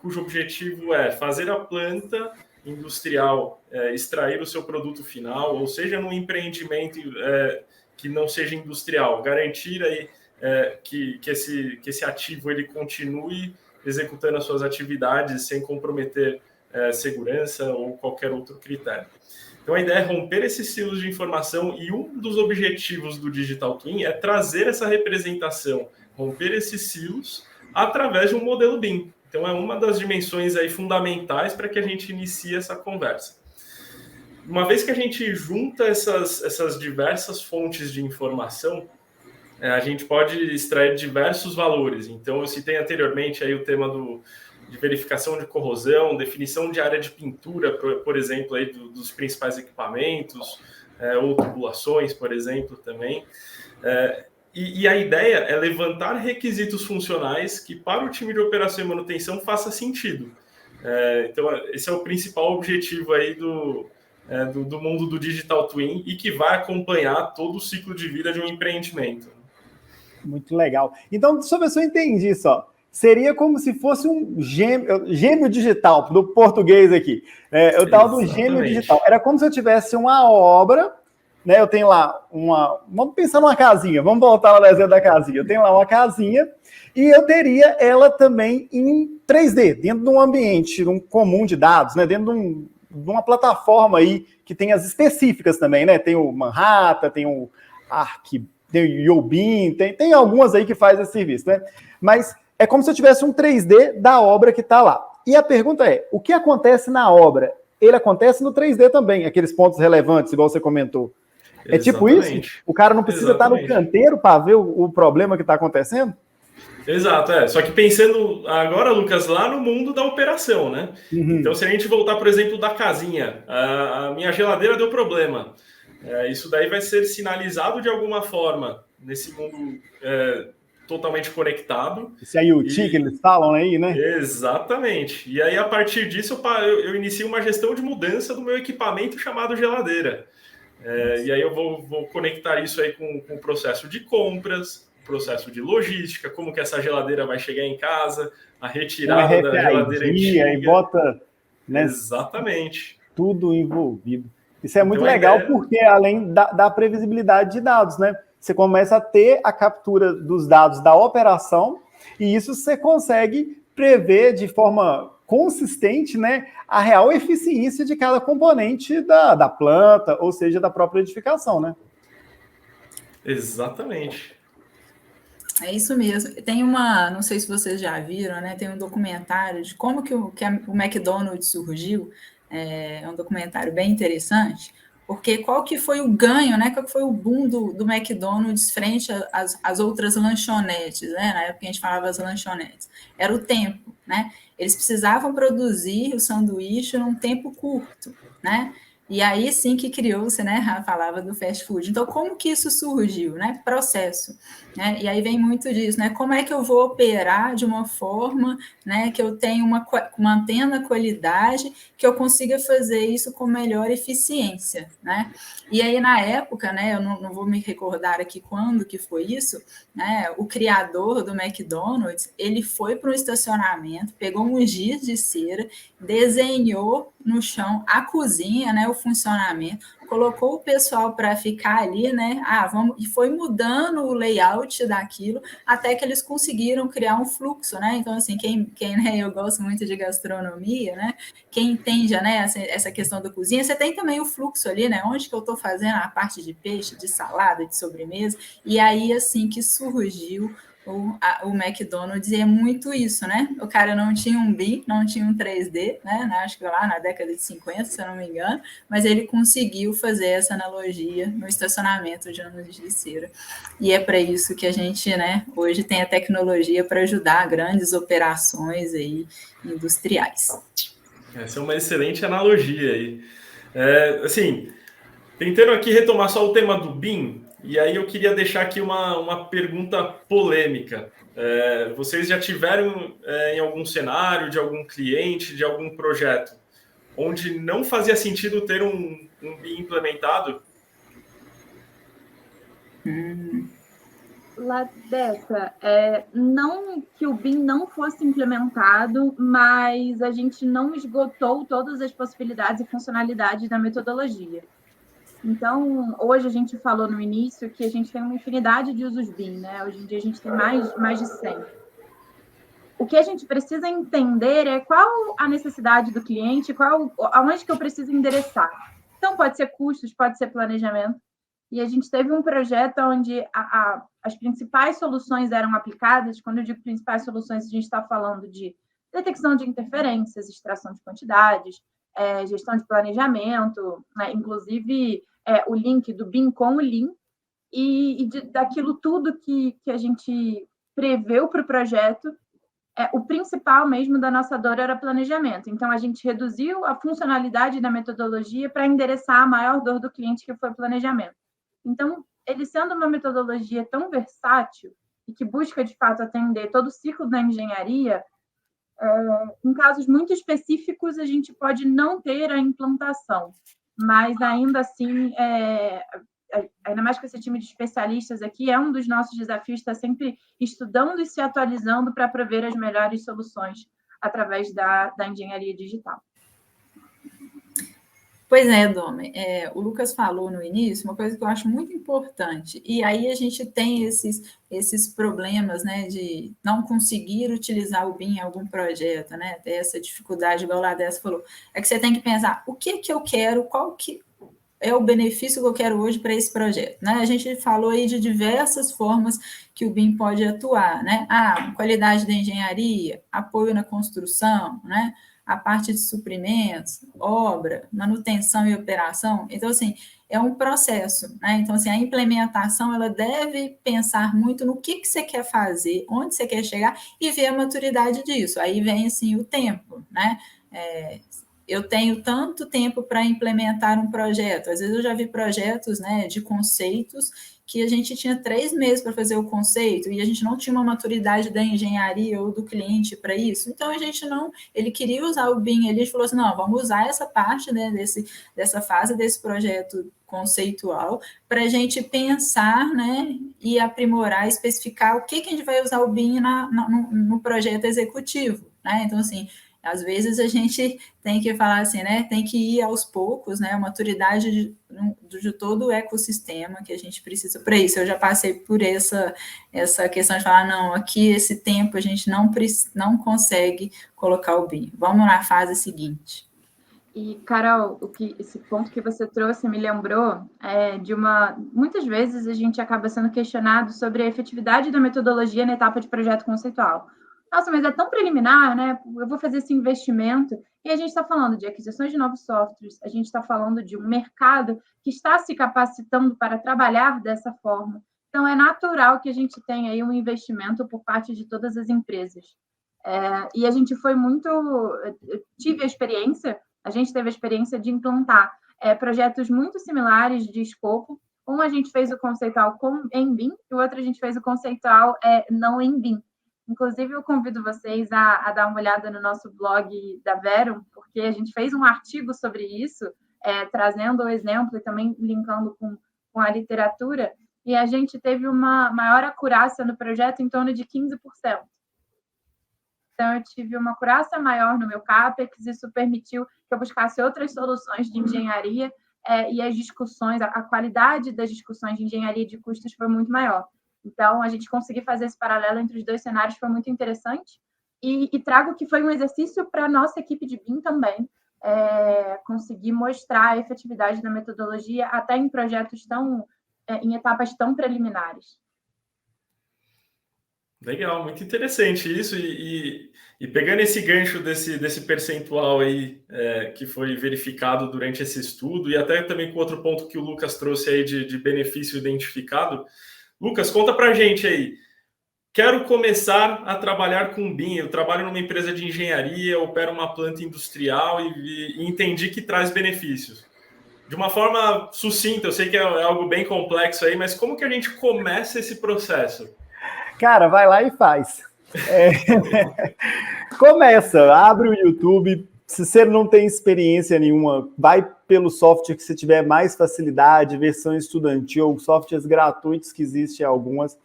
cujo objetivo é fazer a planta industrial extrair o seu produto final, ou seja, num empreendimento que não seja industrial, garantir aí que esse ativo ele continue executando as suas atividades sem comprometer segurança ou qualquer outro critério. Então, a ideia é romper esses silos de informação, e um dos objetivos do Digital Twin é trazer essa representação, romper esses silos através de um modelo BIM. Então, é uma das dimensões aí fundamentais para que a gente inicie essa conversa. Uma vez que a gente junta essas diversas fontes de informação, a gente pode extrair diversos valores. Então, eu citei anteriormente aí o tema de verificação de corrosão, definição de área de pintura, por exemplo, aí dos principais equipamentos, ou tubulações, por exemplo, também. E a ideia é levantar requisitos funcionais que para o time de operação e manutenção faça sentido. Então, esse é o principal objetivo aí do mundo do Digital Twin, e que vai acompanhar todo o ciclo de vida de um empreendimento. Muito legal. Então, deixa eu ver se eu entendi só. Seria como se fosse um gêmeo digital, do português aqui. O tal do gêmeo digital. Era como se eu tivesse uma obra, né? Eu tenho lá vamos pensar numa casinha, vamos voltar ao exemplo da casinha. Eu tenho lá uma casinha e eu teria ela também em 3D, dentro de um ambiente comum de dados, né? Dentro de uma plataforma aí que tem as específicas também, né? Tem o Manhattan, tem o tem o Yobin, tem algumas aí que faz esse serviço, né? Mas é como se eu tivesse um 3D da obra que está lá. E a pergunta é, o que acontece na obra? Ele acontece no 3D também, aqueles pontos relevantes, igual você comentou. É tipo isso? O cara não precisa estar no canteiro para ver o problema que está acontecendo? Exato, Só que pensando agora, Lucas, lá no mundo da operação, né? Uhum. Então, se a gente voltar, por exemplo, da casinha, a minha geladeira deu problema. Isso daí vai ser sinalizado de alguma forma nesse mundo totalmente conectado. Esse IoT que eles falam aí, né? Exatamente. E aí, a partir disso, eu inicio uma gestão de mudança do meu equipamento chamado geladeira. E aí eu vou conectar isso aí com o processo de compras, processo de logística, como que essa geladeira vai chegar em casa, a retirada da geladeira antiga. E bota, né, exatamente, tudo envolvido. Isso é muito então, legal porque além da previsibilidade de dados, né? Você começa a ter a captura dos dados da operação e isso você consegue prever de forma consistente, né, a real eficiência de cada componente da planta, ou seja, da própria edificação, né? Exatamente. É isso mesmo. Tem não sei se vocês já viram, né? Tem um documentário de como que o McDonald's surgiu. É um documentário bem interessante, porque qual que foi o ganho, né? Qual que foi o boom do McDonald's frente às outras lanchonetes, né? Na época que a gente falava as lanchonetes. Era o tempo, né? Eles precisavam produzir o sanduíche num tempo curto, né? E aí sim que criou-se, né? A palavra do fast food. Então, como que isso surgiu, né? Processo, né? E aí vem muito disso, né? Como é que eu vou operar de uma forma, né? Que eu tenha mantendo a qualidade, que eu consiga fazer isso com melhor eficiência, né? E aí na época, né? Eu não vou me recordar aqui quando que foi isso, né? O criador do McDonald's, ele foi para um estacionamento, pegou um giz de cera, desenhou no chão a cozinha, né, o funcionamento, colocou o pessoal para ficar ali, né, e foi mudando o layout daquilo até que eles conseguiram criar um fluxo, né, então assim, quem né, eu gosto muito de gastronomia, né, quem entende, né, essa questão da cozinha, você tem também o fluxo ali, né, onde que eu estou fazendo a parte de peixe, de salada, de sobremesa, e aí assim que surgiu o McDonald's, e é muito isso, né? O cara não tinha um BIM, não tinha um 3D, né? Acho que lá na década de 50, se eu não me engano, mas ele conseguiu fazer essa analogia no estacionamento de ônibus de cera. E é para isso que a gente, né, hoje tem a tecnologia para ajudar grandes operações aí industriais. Essa é uma excelente analogia aí. Assim, tentando aqui retomar só o tema do BIM, e aí eu queria deixar aqui uma pergunta polêmica. Vocês já tiveram em algum cenário de algum cliente, de algum projeto, onde não fazia sentido ter um BIM implementado? Lá dessa, não que o BIM não fosse implementado, mas a gente não esgotou todas as possibilidades e funcionalidades da metodologia. Então, hoje a gente falou no início que a gente tem uma infinidade de usos BIM, né? Hoje em dia a gente tem mais de 100. O que a gente precisa entender é qual a necessidade do cliente, aonde que eu preciso endereçar. Então, pode ser custos, pode ser planejamento. E a gente teve um projeto onde as principais soluções eram aplicadas. Quando eu digo principais soluções, a gente está falando de detecção de interferências, extração de quantidades, gestão de planejamento, né? Inclusive o link do BIM com o Lean, e daquilo tudo que a gente preveu para o projeto. O principal mesmo da nossa dor era planejamento. Então, a gente reduziu a funcionalidade da metodologia para endereçar a maior dor do cliente, que foi o planejamento. Então, ele sendo uma metodologia tão versátil e que busca, de fato, atender todo o ciclo da engenharia, em casos muito específicos, a gente pode não ter a implantação, mas ainda assim, ainda mais com esse time de especialistas aqui, um dos nossos desafios estar sempre estudando e se atualizando para prever as melhores soluções através da engenharia digital. Pois é, Domi, o Lucas falou no início uma coisa que eu acho muito importante, e aí a gente tem esses problemas, né, de não conseguir utilizar o BIM em algum projeto, né, ter essa dificuldade, igual a Ladessa falou, é que você tem que pensar, o que eu quero, qual que é o benefício que eu quero hoje para esse projeto, né? A gente falou aí de diversas formas que o BIM pode atuar, né? Qualidade da engenharia, apoio na construção, né? A parte de suprimentos, obra, manutenção e operação. Então, assim, é um processo, né? Então, assim, a implementação, ela deve pensar muito no que você quer fazer, onde você quer chegar e ver a maturidade disso. Aí vem, assim, o tempo, né? Eu tenho tanto tempo para implementar um projeto. Às vezes eu já vi projetos, né, de conceitos que a gente tinha 3 meses para fazer o conceito e a gente não tinha uma maturidade da engenharia ou do cliente para isso. Então, ele queria usar o BIM, ele falou assim, não, vamos usar essa parte, né, dessa fase desse projeto conceitual para a gente pensar, né, e aprimorar, especificar o que a gente vai usar o BIM no projeto executivo, né? Então, assim, às vezes a gente tem que falar assim, né? Tem que ir aos poucos, né? A maturidade de todo o ecossistema que a gente precisa para isso. Eu já passei por essa questão de falar, não, aqui esse tempo a gente não consegue colocar o BIM. Vamos na fase seguinte. E, Carol, esse ponto que você trouxe me lembrou muitas vezes a gente acaba sendo questionado sobre a efetividade da metodologia na etapa de projeto conceitual. Nossa, mas é tão preliminar, né? Eu vou fazer esse investimento. E a gente está falando de aquisições de novos softwares, a gente está falando de um mercado que está se capacitando para trabalhar dessa forma. Então, é natural que a gente tenha aí um investimento por parte de todas as empresas. E a gente a gente teve a experiência de implantar projetos muito similares de escopo. Um a gente fez o conceitual em BIM, e o outro a gente fez o conceitual não em BIM. Inclusive, eu convido vocês a dar uma olhada no nosso blog da Verum, porque a gente fez um artigo sobre isso, trazendo o exemplo e também linkando com a literatura, e a gente teve uma maior acurácia no projeto em torno de 15%. Então, eu tive uma acurácia maior no meu CAPEX, isso permitiu que eu buscasse outras soluções de engenharia, e as discussões, a qualidade das discussões de engenharia de custos foi muito maior. Então, a gente conseguir fazer esse paralelo entre os dois cenários foi muito interessante. E trago que foi um exercício para a nossa equipe de BIM também, conseguir mostrar a efetividade da metodologia até em projetos em etapas tão preliminares. Legal, muito interessante isso. E pegando esse gancho desse percentual aí que foi verificado durante esse estudo, e até também com outro ponto que o Lucas trouxe aí de benefício identificado, Lucas, conta pra gente aí. Quero começar a trabalhar com BIM. Eu trabalho numa empresa de engenharia, opero uma planta industrial e entendi que traz benefícios. De uma forma sucinta, eu sei que é algo bem complexo aí, mas como que a gente começa esse processo? Cara, vai lá e faz. Começa, abre o YouTube. Se você não tem experiência nenhuma, vai pelo software que você tiver mais facilidade, versão estudantil, softwares gratuitos que existem algumas,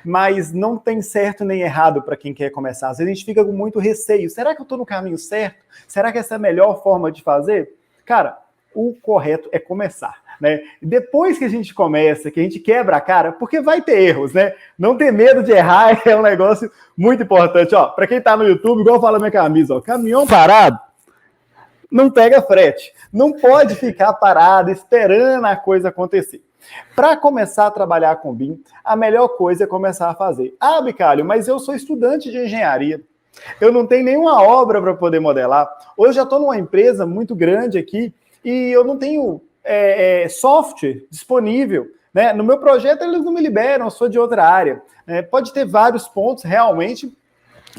mas não tem certo nem errado para quem quer começar. Às vezes a gente fica com muito receio. Será que eu estou no caminho certo? Será que essa é a melhor forma de fazer? Cara, o correto é começar, né? Depois que a gente começa, que a gente quebra a cara, porque vai ter erros, né? Não ter medo de errar é um negócio muito importante. Ó, para quem está no YouTube, igual fala minha camisa, ó, caminhão parado não pega frete. Não pode ficar parado esperando a coisa acontecer. Para começar a trabalhar com BIM, a melhor coisa é começar a fazer. Ah, Bicalho, mas eu sou estudante de engenharia. Eu não tenho nenhuma obra para poder modelar. Hoje já estou numa empresa muito grande aqui e eu não tenho software disponível. Né? No meu projeto eles não me liberam, eu sou de outra área. Pode ter vários pontos, realmente,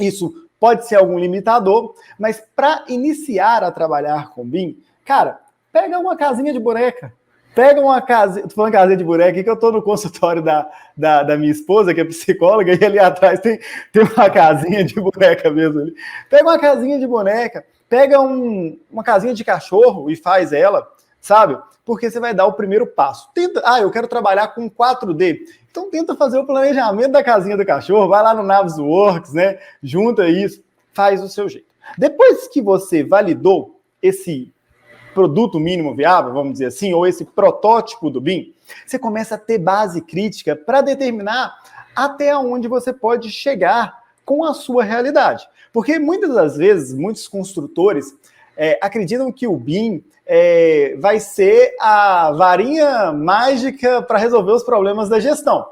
isso pode ser algum limitador, mas para iniciar a trabalhar com BIM, cara, pega uma casinha de boneca. Pega uma casinha, tô falando casinha de boneca, que eu tô no consultório da minha esposa, que é psicóloga, e ali atrás tem uma casinha de boneca mesmo ali. Pega uma casinha de boneca, pega uma casinha de cachorro e faz ela, sabe? Porque você vai dar o primeiro passo. Eu quero trabalhar com 4D. Então tenta fazer o planejamento da casinha do cachorro, vai lá no Navisworks, né? Junta isso, faz o seu jeito. Depois que você validou esse produto mínimo viável, vamos dizer assim, ou esse protótipo do BIM, você começa a ter base crítica para determinar até onde você pode chegar com a sua realidade. Porque muitas das vezes, muitos construtores acreditam que o BIM vai ser a varinha mágica para resolver os problemas da gestão.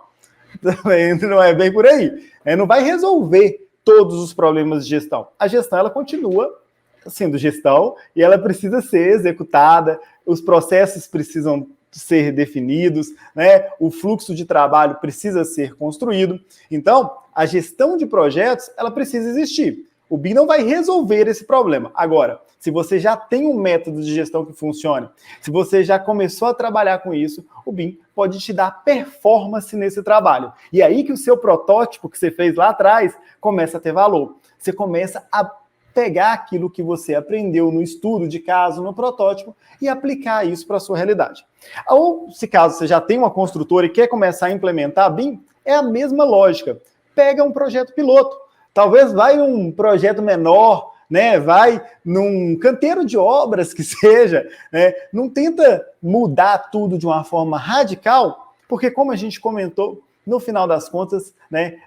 Não é bem por aí. Não vai resolver todos os problemas de gestão. A gestão, ela continua sendo gestão e ela precisa ser executada, os processos precisam ser definidos, né? O fluxo de trabalho precisa ser construído. Então, a gestão de projetos, ela precisa existir. O BIM não vai resolver esse problema. Agora, se você já tem um método de gestão que funcione, se você já começou a trabalhar com isso, o BIM pode te dar performance nesse trabalho. E aí que o seu protótipo que você fez lá atrás começa a ter valor. Você começa a pegar aquilo que você aprendeu no estudo de caso, no protótipo, e aplicar isso para a sua realidade. Ou, se caso você já tem uma construtora e quer começar a implementar BIM, é a mesma lógica. Pega um projeto piloto. Talvez vai um projeto menor, né? Vai num canteiro de obras que seja, né? Não tenta mudar tudo de uma forma radical, porque como a gente comentou, no final das contas, né?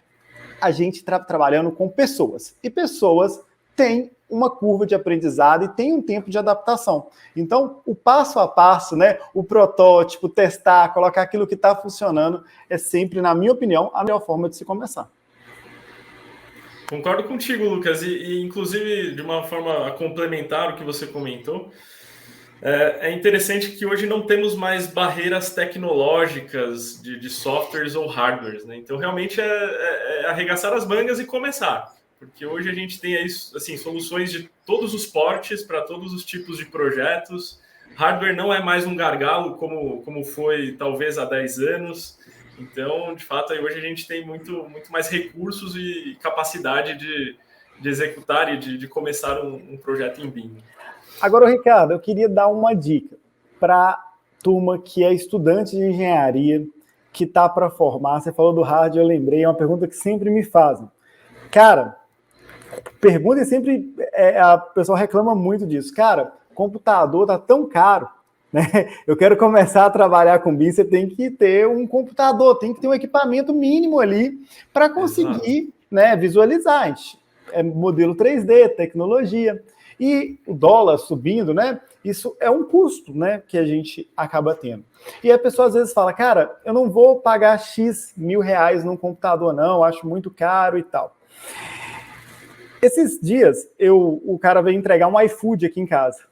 A gente está trabalhando com pessoas. E pessoas têm uma curva de aprendizado e tem um tempo de adaptação. Então, o passo a passo, né? O protótipo, testar, colocar aquilo que está funcionando, é sempre, na minha opinião, a melhor forma de se começar. Concordo contigo, Lucas, e inclusive de uma forma a complementar o que você comentou, é interessante que hoje não temos mais barreiras tecnológicas de softwares ou hardwares, né? Então realmente é arregaçar as mangas e começar, porque hoje a gente tem aí, assim, soluções de todos os portes para todos os tipos de projetos. Hardware não é mais um gargalo como foi talvez há 10 anos. Então, de fato, aí hoje a gente tem muito mais recursos e capacidade de executar e de começar um projeto em BIM. Agora, Ricardo, eu queria dar uma dica para a turma que é estudante de engenharia, que está para formar. Você falou do hardware, eu lembrei, é uma pergunta que sempre me fazem. Cara, pergunta e sempre a pessoa reclama muito disso. Cara, computador está tão caro. Eu quero começar a trabalhar com BIM, você tem que ter um computador, tem que ter um equipamento mínimo ali para conseguir, né, visualizar. É modelo 3D, tecnologia. E o dólar subindo, né? Isso é um custo, né, que a gente acaba tendo. E a pessoa às vezes fala, cara, eu não vou pagar X R$1.000 num computador, não, acho muito caro e tal. Esses dias, o cara veio entregar um iFood aqui em casa.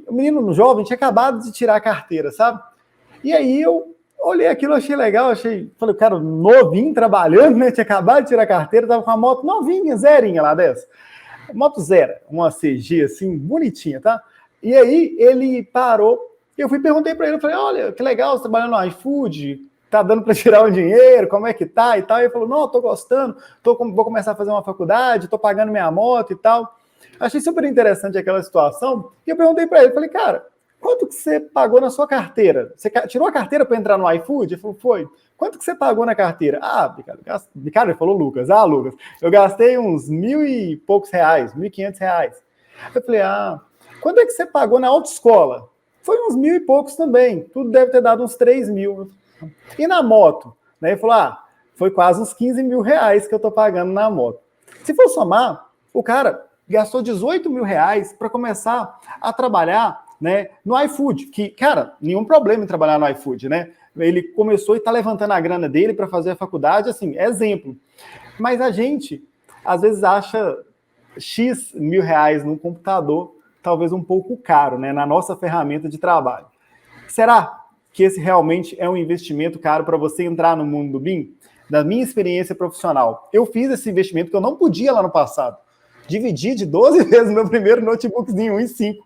O menino jovem tinha acabado de tirar a carteira, sabe? E aí eu olhei aquilo, achei legal, falei, cara, novinho, trabalhando, né? Tinha acabado de tirar a carteira, tava com a moto novinha, zerinha lá dessa. Moto zero, uma CG assim, bonitinha, tá? E aí ele parou, e eu perguntei para ele, eu falei, olha, que legal, você trabalhando no iFood, tá dando para tirar um dinheiro, como é que tá e tal? E ele falou, não, tô gostando, vou começar a fazer uma faculdade, tô pagando minha moto e tal. Achei super interessante aquela situação, e eu perguntei para ele, falei, cara, quanto que você pagou na sua carteira? Você tirou a carteira para entrar no iFood? Ele falou, foi. Quanto que você pagou na carteira? Ricardo, ele falou, Lucas, Lucas, eu gastei uns R$1.000 e poucos, R$1.500. Eu falei, quanto é que você pagou na autoescola? Foi uns 1.000 e poucos também, tudo deve ter dado uns 3.000. E na moto? Ele falou, foi quase uns R$15.000 que eu tô pagando na moto. Se for somar, o cara gastou R$18.000 para começar a trabalhar, né, no iFood, que, cara, nenhum problema em trabalhar no iFood, né? Ele começou e está levantando a grana dele para fazer a faculdade, assim, exemplo. Mas a gente, às vezes, acha X R$1.000 num computador, talvez um pouco caro, né, na nossa ferramenta de trabalho. Será que esse realmente é um investimento caro para você entrar no mundo do BIM? Da minha experiência profissional, eu fiz esse investimento que eu não podia lá no passado. Dividi de 12 vezes meu primeiro notebookzinho, 1.5.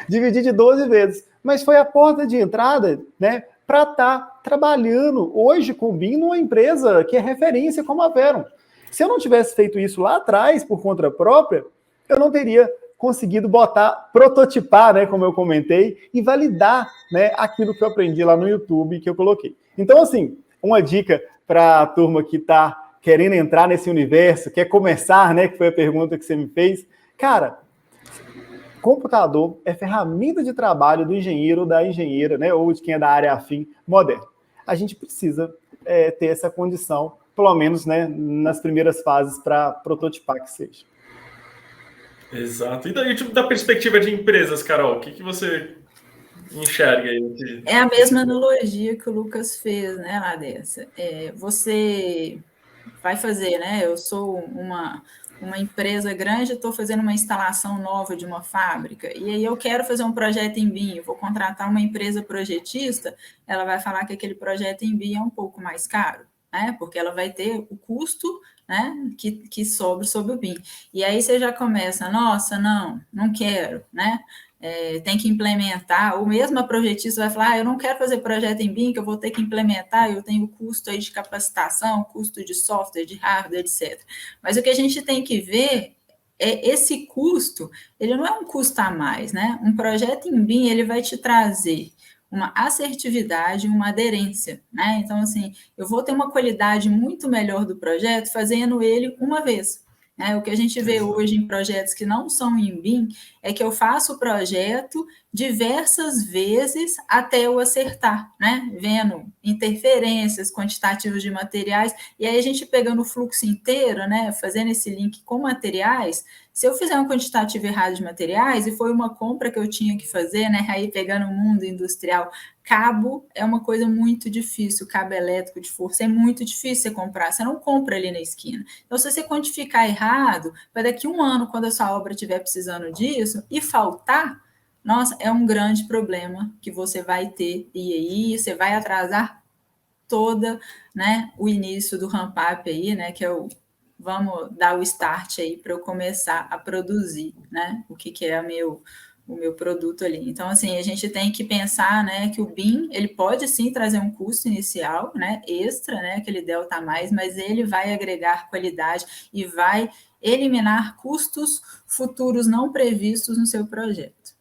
Dividi de 12 vezes. Mas foi a porta de entrada, né, para estar trabalhando hoje com o BIM numa empresa que é referência como a Verum. Se eu não tivesse feito isso lá atrás, por conta própria, eu não teria conseguido prototipar, né, como eu comentei, e validar, né, aquilo que eu aprendi lá no YouTube que eu coloquei. Então, assim, uma dica para a turma que está querendo entrar nesse universo, quer começar, né, que foi a pergunta que você me fez. Cara, computador é ferramenta de trabalho do engenheiro ou da engenheira, né, ou de quem é da área afim moderna. A gente precisa ter essa condição, pelo menos, né, nas primeiras fases, para prototipar que seja. Exato. E daí, da perspectiva de empresas, Carol, o que você enxerga aí? É a mesma analogia que o Lucas fez, né, Ladessa? Você vai fazer, né? Eu sou uma empresa grande, estou fazendo uma instalação nova de uma fábrica, e aí eu quero fazer um projeto em BIM, vou contratar uma empresa projetista, ela vai falar que aquele projeto em BIM é um pouco mais caro, né? Porque ela vai ter o custo, né, que sobre o BIM. E aí você já começa, nossa, não quero, né? tem que implementar, ou mesmo a projetista vai falar, eu não quero fazer projeto em BIM, que eu vou ter que implementar, eu tenho custo aí de capacitação, custo de software, de hardware, etc. Mas o que a gente tem que ver esse custo, ele não é um custo a mais, né? Um projeto em BIM, ele vai te trazer uma assertividade, uma aderência, né? Então, assim, eu vou ter uma qualidade muito melhor do projeto fazendo ele uma vez. Né? O que a gente vê hoje em projetos que não são em BIM é que eu faço o projeto diversas vezes até eu acertar, né? Vendo interferências, quantitativos de materiais, e aí a gente pegando o fluxo inteiro, né? Fazendo esse link com materiais, se eu fizer um quantitativo errado de materiais, e foi uma compra que eu tinha que fazer, né? Aí pegando o mundo industrial, cabo é uma coisa muito difícil, cabo elétrico de força é muito difícil você comprar, você não compra ali na esquina. Então, se você quantificar errado, para daqui a um ano, quando a sua obra estiver precisando disso, e faltar, nossa, é um grande problema que você vai ter, e aí você vai atrasar toda, né, o início do ramp-up aí, né, que é o vamos dar o start aí para eu começar a produzir, né, o que é o meu produto ali. Então, assim, a gente tem que pensar, né, que o BIM, ele pode sim trazer um custo inicial, né, extra, né, aquele delta a mais, mas ele vai agregar qualidade e vai eliminar custos futuros não previstos no seu projeto.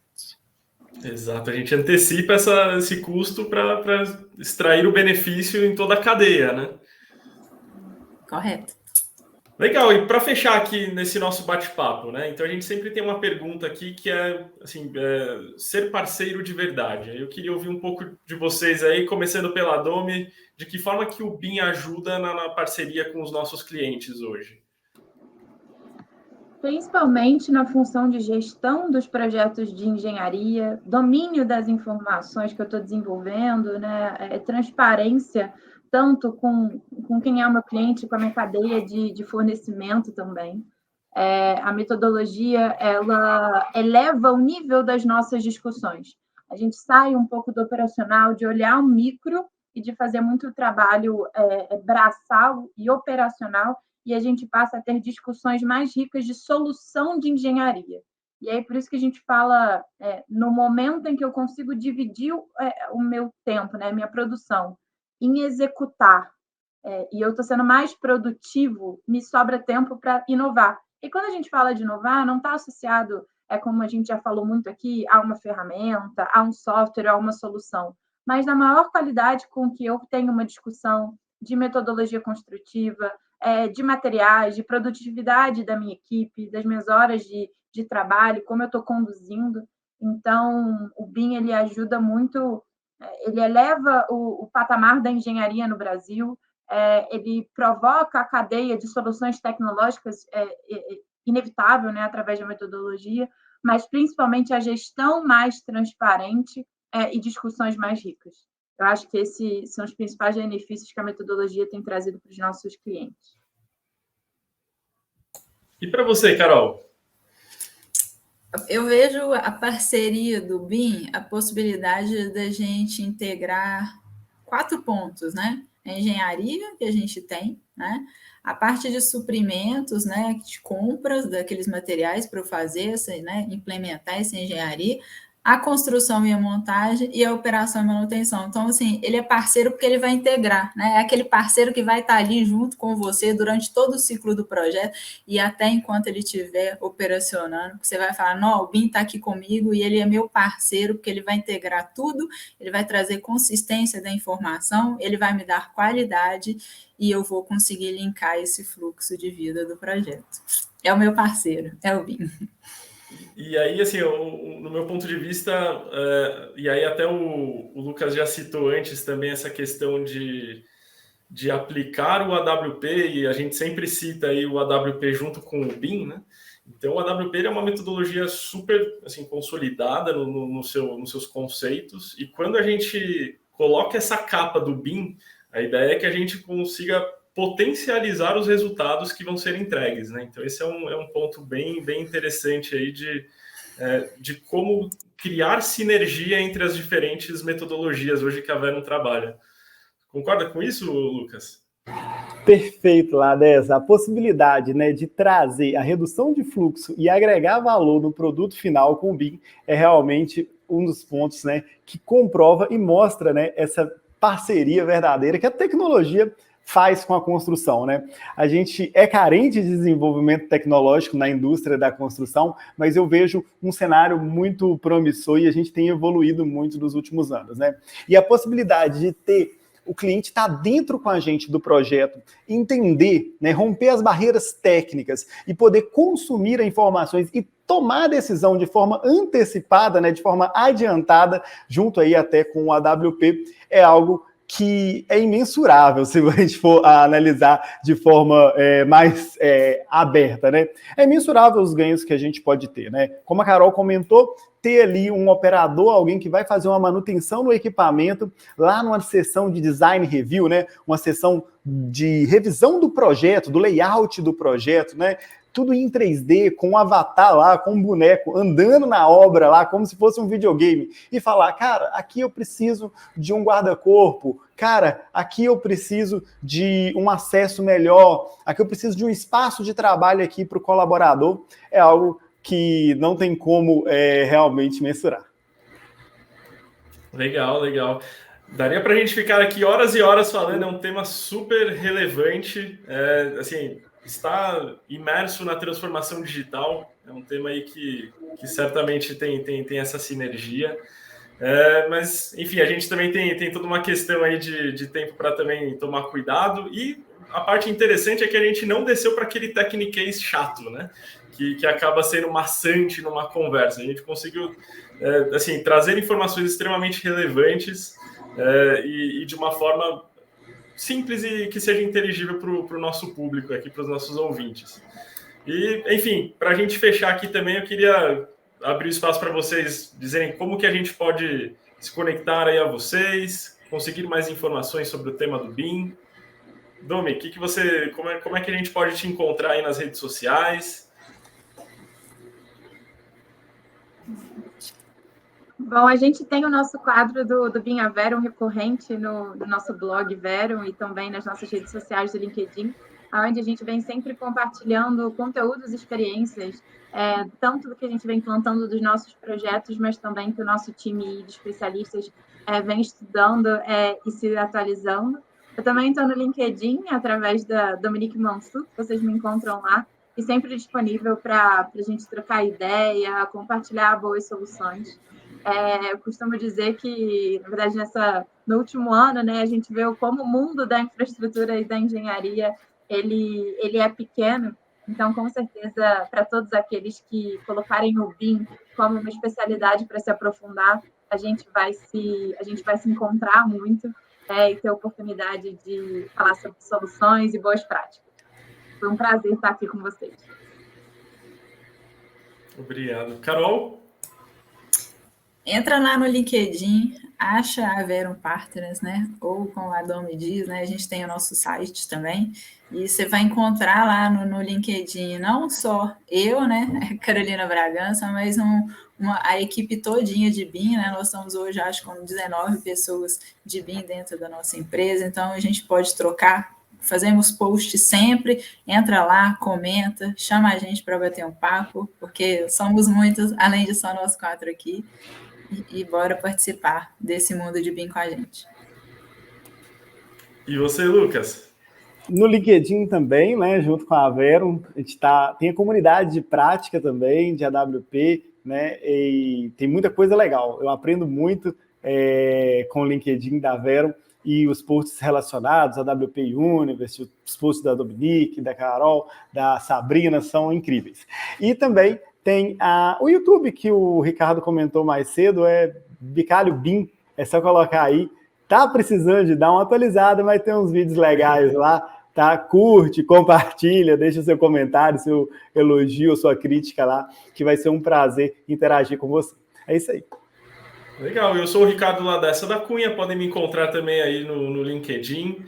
Exato, a gente antecipa esse custo para extrair o benefício em toda a cadeia, né? Correto. Legal, e para fechar aqui nesse nosso bate-papo, né? Então a gente sempre tem uma pergunta aqui que é, assim, ser parceiro de verdade. Eu queria ouvir um pouco de vocês aí, começando pela Domi, de que forma que o BIM ajuda na parceria com os nossos clientes hoje? Principalmente na função de gestão dos projetos de engenharia, domínio das informações que eu estou desenvolvendo, né? Transparência, tanto com quem é o meu cliente, com a minha cadeia de fornecimento também. A metodologia, ela eleva o nível das nossas discussões. A gente sai um pouco do operacional, de olhar o micro e de fazer muito trabalho braçal e operacional, e a gente passa a ter discussões mais ricas de solução de engenharia. E aí, por isso que a gente fala no momento em que eu consigo dividir o meu tempo, né, minha produção, em executar, e eu estou sendo mais produtivo, me sobra tempo para inovar. E quando a gente fala de inovar, não está associado, como a gente já falou muito aqui, a uma ferramenta, a um software, a uma solução, mas na maior qualidade com que eu tenho uma discussão de metodologia construtiva, de materiais, de produtividade da minha equipe, das minhas horas de trabalho, como eu estou conduzindo. Então, o BIM ele ajuda muito, ele eleva o patamar da engenharia no Brasil, ele provoca a cadeia de soluções tecnológicas inevitável, né, através da metodologia, mas principalmente a gestão mais transparente e discussões mais ricas. Eu acho que esses são os principais benefícios que a metodologia tem trazido para os nossos clientes. E para você, Carol? Eu vejo a parceria do BIM, a possibilidade da gente integrar 4 pontos, né? A engenharia que a gente tem, né? A parte de suprimentos, né? De compras daqueles materiais para eu fazer, né? Implementar essa engenharia, a construção e a montagem e a operação e manutenção. Então, assim, ele é parceiro porque ele vai integrar, né? É aquele parceiro que vai estar ali junto com você durante todo o ciclo do projeto e até enquanto ele estiver operacionando. Você vai falar, não, o BIM está aqui comigo e ele é meu parceiro porque ele vai integrar tudo, ele vai trazer consistência da informação, ele vai me dar qualidade e eu vou conseguir linkar esse fluxo de vida do projeto. É o meu parceiro, é o BIM. E aí, assim, no meu ponto de vista, e aí até o Lucas já citou antes também essa questão de aplicar o AWP, e a gente sempre cita aí o AWP junto com o BIM, né? Então, o AWP é uma metodologia super assim, consolidada nos seus conceitos, e quando a gente coloca essa capa do BIM, a ideia é que a gente consiga potencializar os resultados que vão ser entregues, né? Então, esse é um ponto bem interessante aí de como criar sinergia entre as diferentes metodologias hoje que a Verum trabalha. Concorda com isso, Lucas? Perfeito, Ladessa. A possibilidade, né, de trazer a redução de fluxo e agregar valor no produto final com o BIM é realmente um dos pontos, né, que comprova e mostra, né, essa parceria verdadeira que a tecnologia faz com a construção, né? A gente é carente de desenvolvimento tecnológico na indústria da construção, mas eu vejo um cenário muito promissor e a gente tem evoluído muito nos últimos anos, né? E a possibilidade de ter o cliente estar dentro com a gente do projeto, entender, né, romper as barreiras técnicas e poder consumir informações e tomar a decisão de forma antecipada, né, de forma adiantada, junto aí até com o AWP, é algo que é imensurável se a gente for analisar de forma mais aberta, né? É imensurável os ganhos que a gente pode ter, né? Como a Carol comentou, ter ali um operador, alguém que vai fazer uma manutenção no equipamento, lá numa sessão de design review, né? Uma sessão de revisão do projeto, do layout do projeto, né? Tudo em 3D, com um avatar lá, com um boneco, andando na obra lá, como se fosse um videogame, e falar, cara, aqui eu preciso de um guarda-corpo, cara, aqui eu preciso de um acesso melhor, aqui eu preciso de um espaço de trabalho aqui para o colaborador, é algo que não tem como realmente mensurar. Legal, legal. Daria para a gente ficar aqui horas e horas falando, é um tema super relevante, assim, está imerso na transformação digital, é um tema aí que certamente tem essa sinergia, mas, enfim, a gente também tem toda uma questão aí de tempo para também tomar cuidado, e a parte interessante é que a gente não desceu para aquele techniquez chato, né, que acaba sendo maçante numa conversa. A gente conseguiu, assim, trazer informações extremamente relevantes e de uma forma simples e que seja inteligível para o nosso público aqui, para os nossos ouvintes. E, enfim, para a gente fechar aqui também, eu queria abrir espaço para vocês dizerem como que a gente pode se conectar aí a vocês, conseguir mais informações sobre o tema do BIM. Domi, como é que a gente pode te encontrar aí nas redes sociais? Bom, a gente tem o nosso quadro do BIM a Verum recorrente no nosso blog Verum e também nas nossas redes sociais do LinkedIn, onde a gente vem sempre compartilhando conteúdos e experiências, tanto do que a gente vem implantando dos nossos projetos, mas também que o nosso time de especialistas vem estudando e se atualizando. Eu também estou no LinkedIn, através da Dominique Mansur, vocês me encontram lá, e sempre disponível para a gente trocar ideia, compartilhar boas soluções. Eu costumo dizer que, na verdade, no último ano, né, a gente vê como o mundo da infraestrutura e da engenharia ele é pequeno. Então, com certeza, para todos aqueles que colocarem o BIM como uma especialidade para se aprofundar, a gente vai se encontrar muito e ter a oportunidade de falar sobre soluções e boas práticas. Foi um prazer estar aqui com vocês. Obrigado. Carol? Entra lá no LinkedIn, acha a Verum Partners, né? Ou como a Dom me diz, né? A gente tem o nosso site também. E você vai encontrar lá no LinkedIn não só eu, né, Carolina Bragança, mas a equipe todinha de BIM, né? Nós estamos hoje, acho, com 19 pessoas de BIM dentro da nossa empresa, então a gente pode trocar, fazemos post sempre, entra lá, comenta, chama a gente para bater um papo, porque somos muitos, além de só nós 4 aqui, e bora participar desse mundo de BIM com a gente. E você, Lucas? No LinkedIn também, né, junto com a Verum, a gente tem a comunidade de prática também, de AWP, né, e tem muita coisa legal. Eu aprendo muito com o LinkedIn da Verum e os posts relacionados, a AWP Universe, os posts da Dominique, da Carol, da Sabrina, são incríveis. E também tem o YouTube, que o Ricardo comentou mais cedo, Bicalho BIM, é só colocar aí. Tá precisando de dar uma atualizada, mas tem uns vídeos legais lá, tá? Curte, compartilha, deixa seu comentário, seu elogio, sua crítica lá, que vai ser um prazer interagir com você. É isso aí. Legal, eu sou o Ricardo Ladessa da Cunha, podem me encontrar também aí no LinkedIn.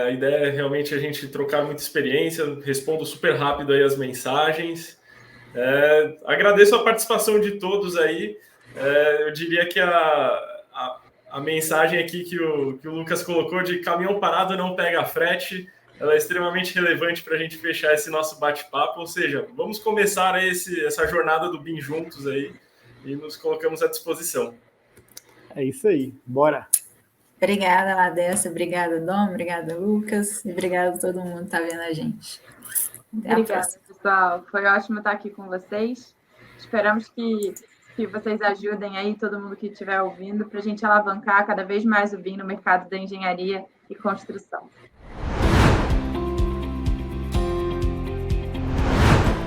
A ideia é realmente a gente trocar muita experiência, respondo super rápido aí as mensagens. Agradeço a participação de todos aí. Eu diria que a mensagem aqui que o Lucas colocou de caminhão parado não pega frete ela é extremamente relevante para a gente fechar esse nosso bate-papo, ou seja, vamos começar aí essa jornada do BIM juntos aí e nos colocamos à disposição. É isso aí, bora! Obrigada, Ladessa, obrigada, Dom, obrigada, Lucas, e obrigada a todo mundo que está vendo a gente. Obrigada, pessoal. Foi ótimo estar aqui com vocês. Esperamos que vocês ajudem aí todo mundo que estiver ouvindo para a gente alavancar cada vez mais o BIM no mercado da engenharia e construção.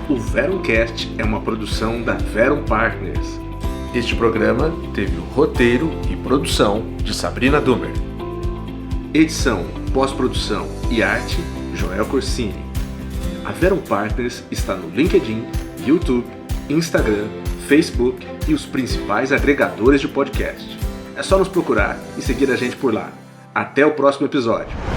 O Veruncast é uma produção da Verum Partners. Este programa teve o roteiro e produção de Sabrina Dummer. Edição, pós-produção e arte, Joel Corsini. A Verum Partners está no LinkedIn, YouTube, Instagram, Facebook e os principais agregadores de podcast. É só nos procurar e seguir a gente por lá. Até o próximo episódio.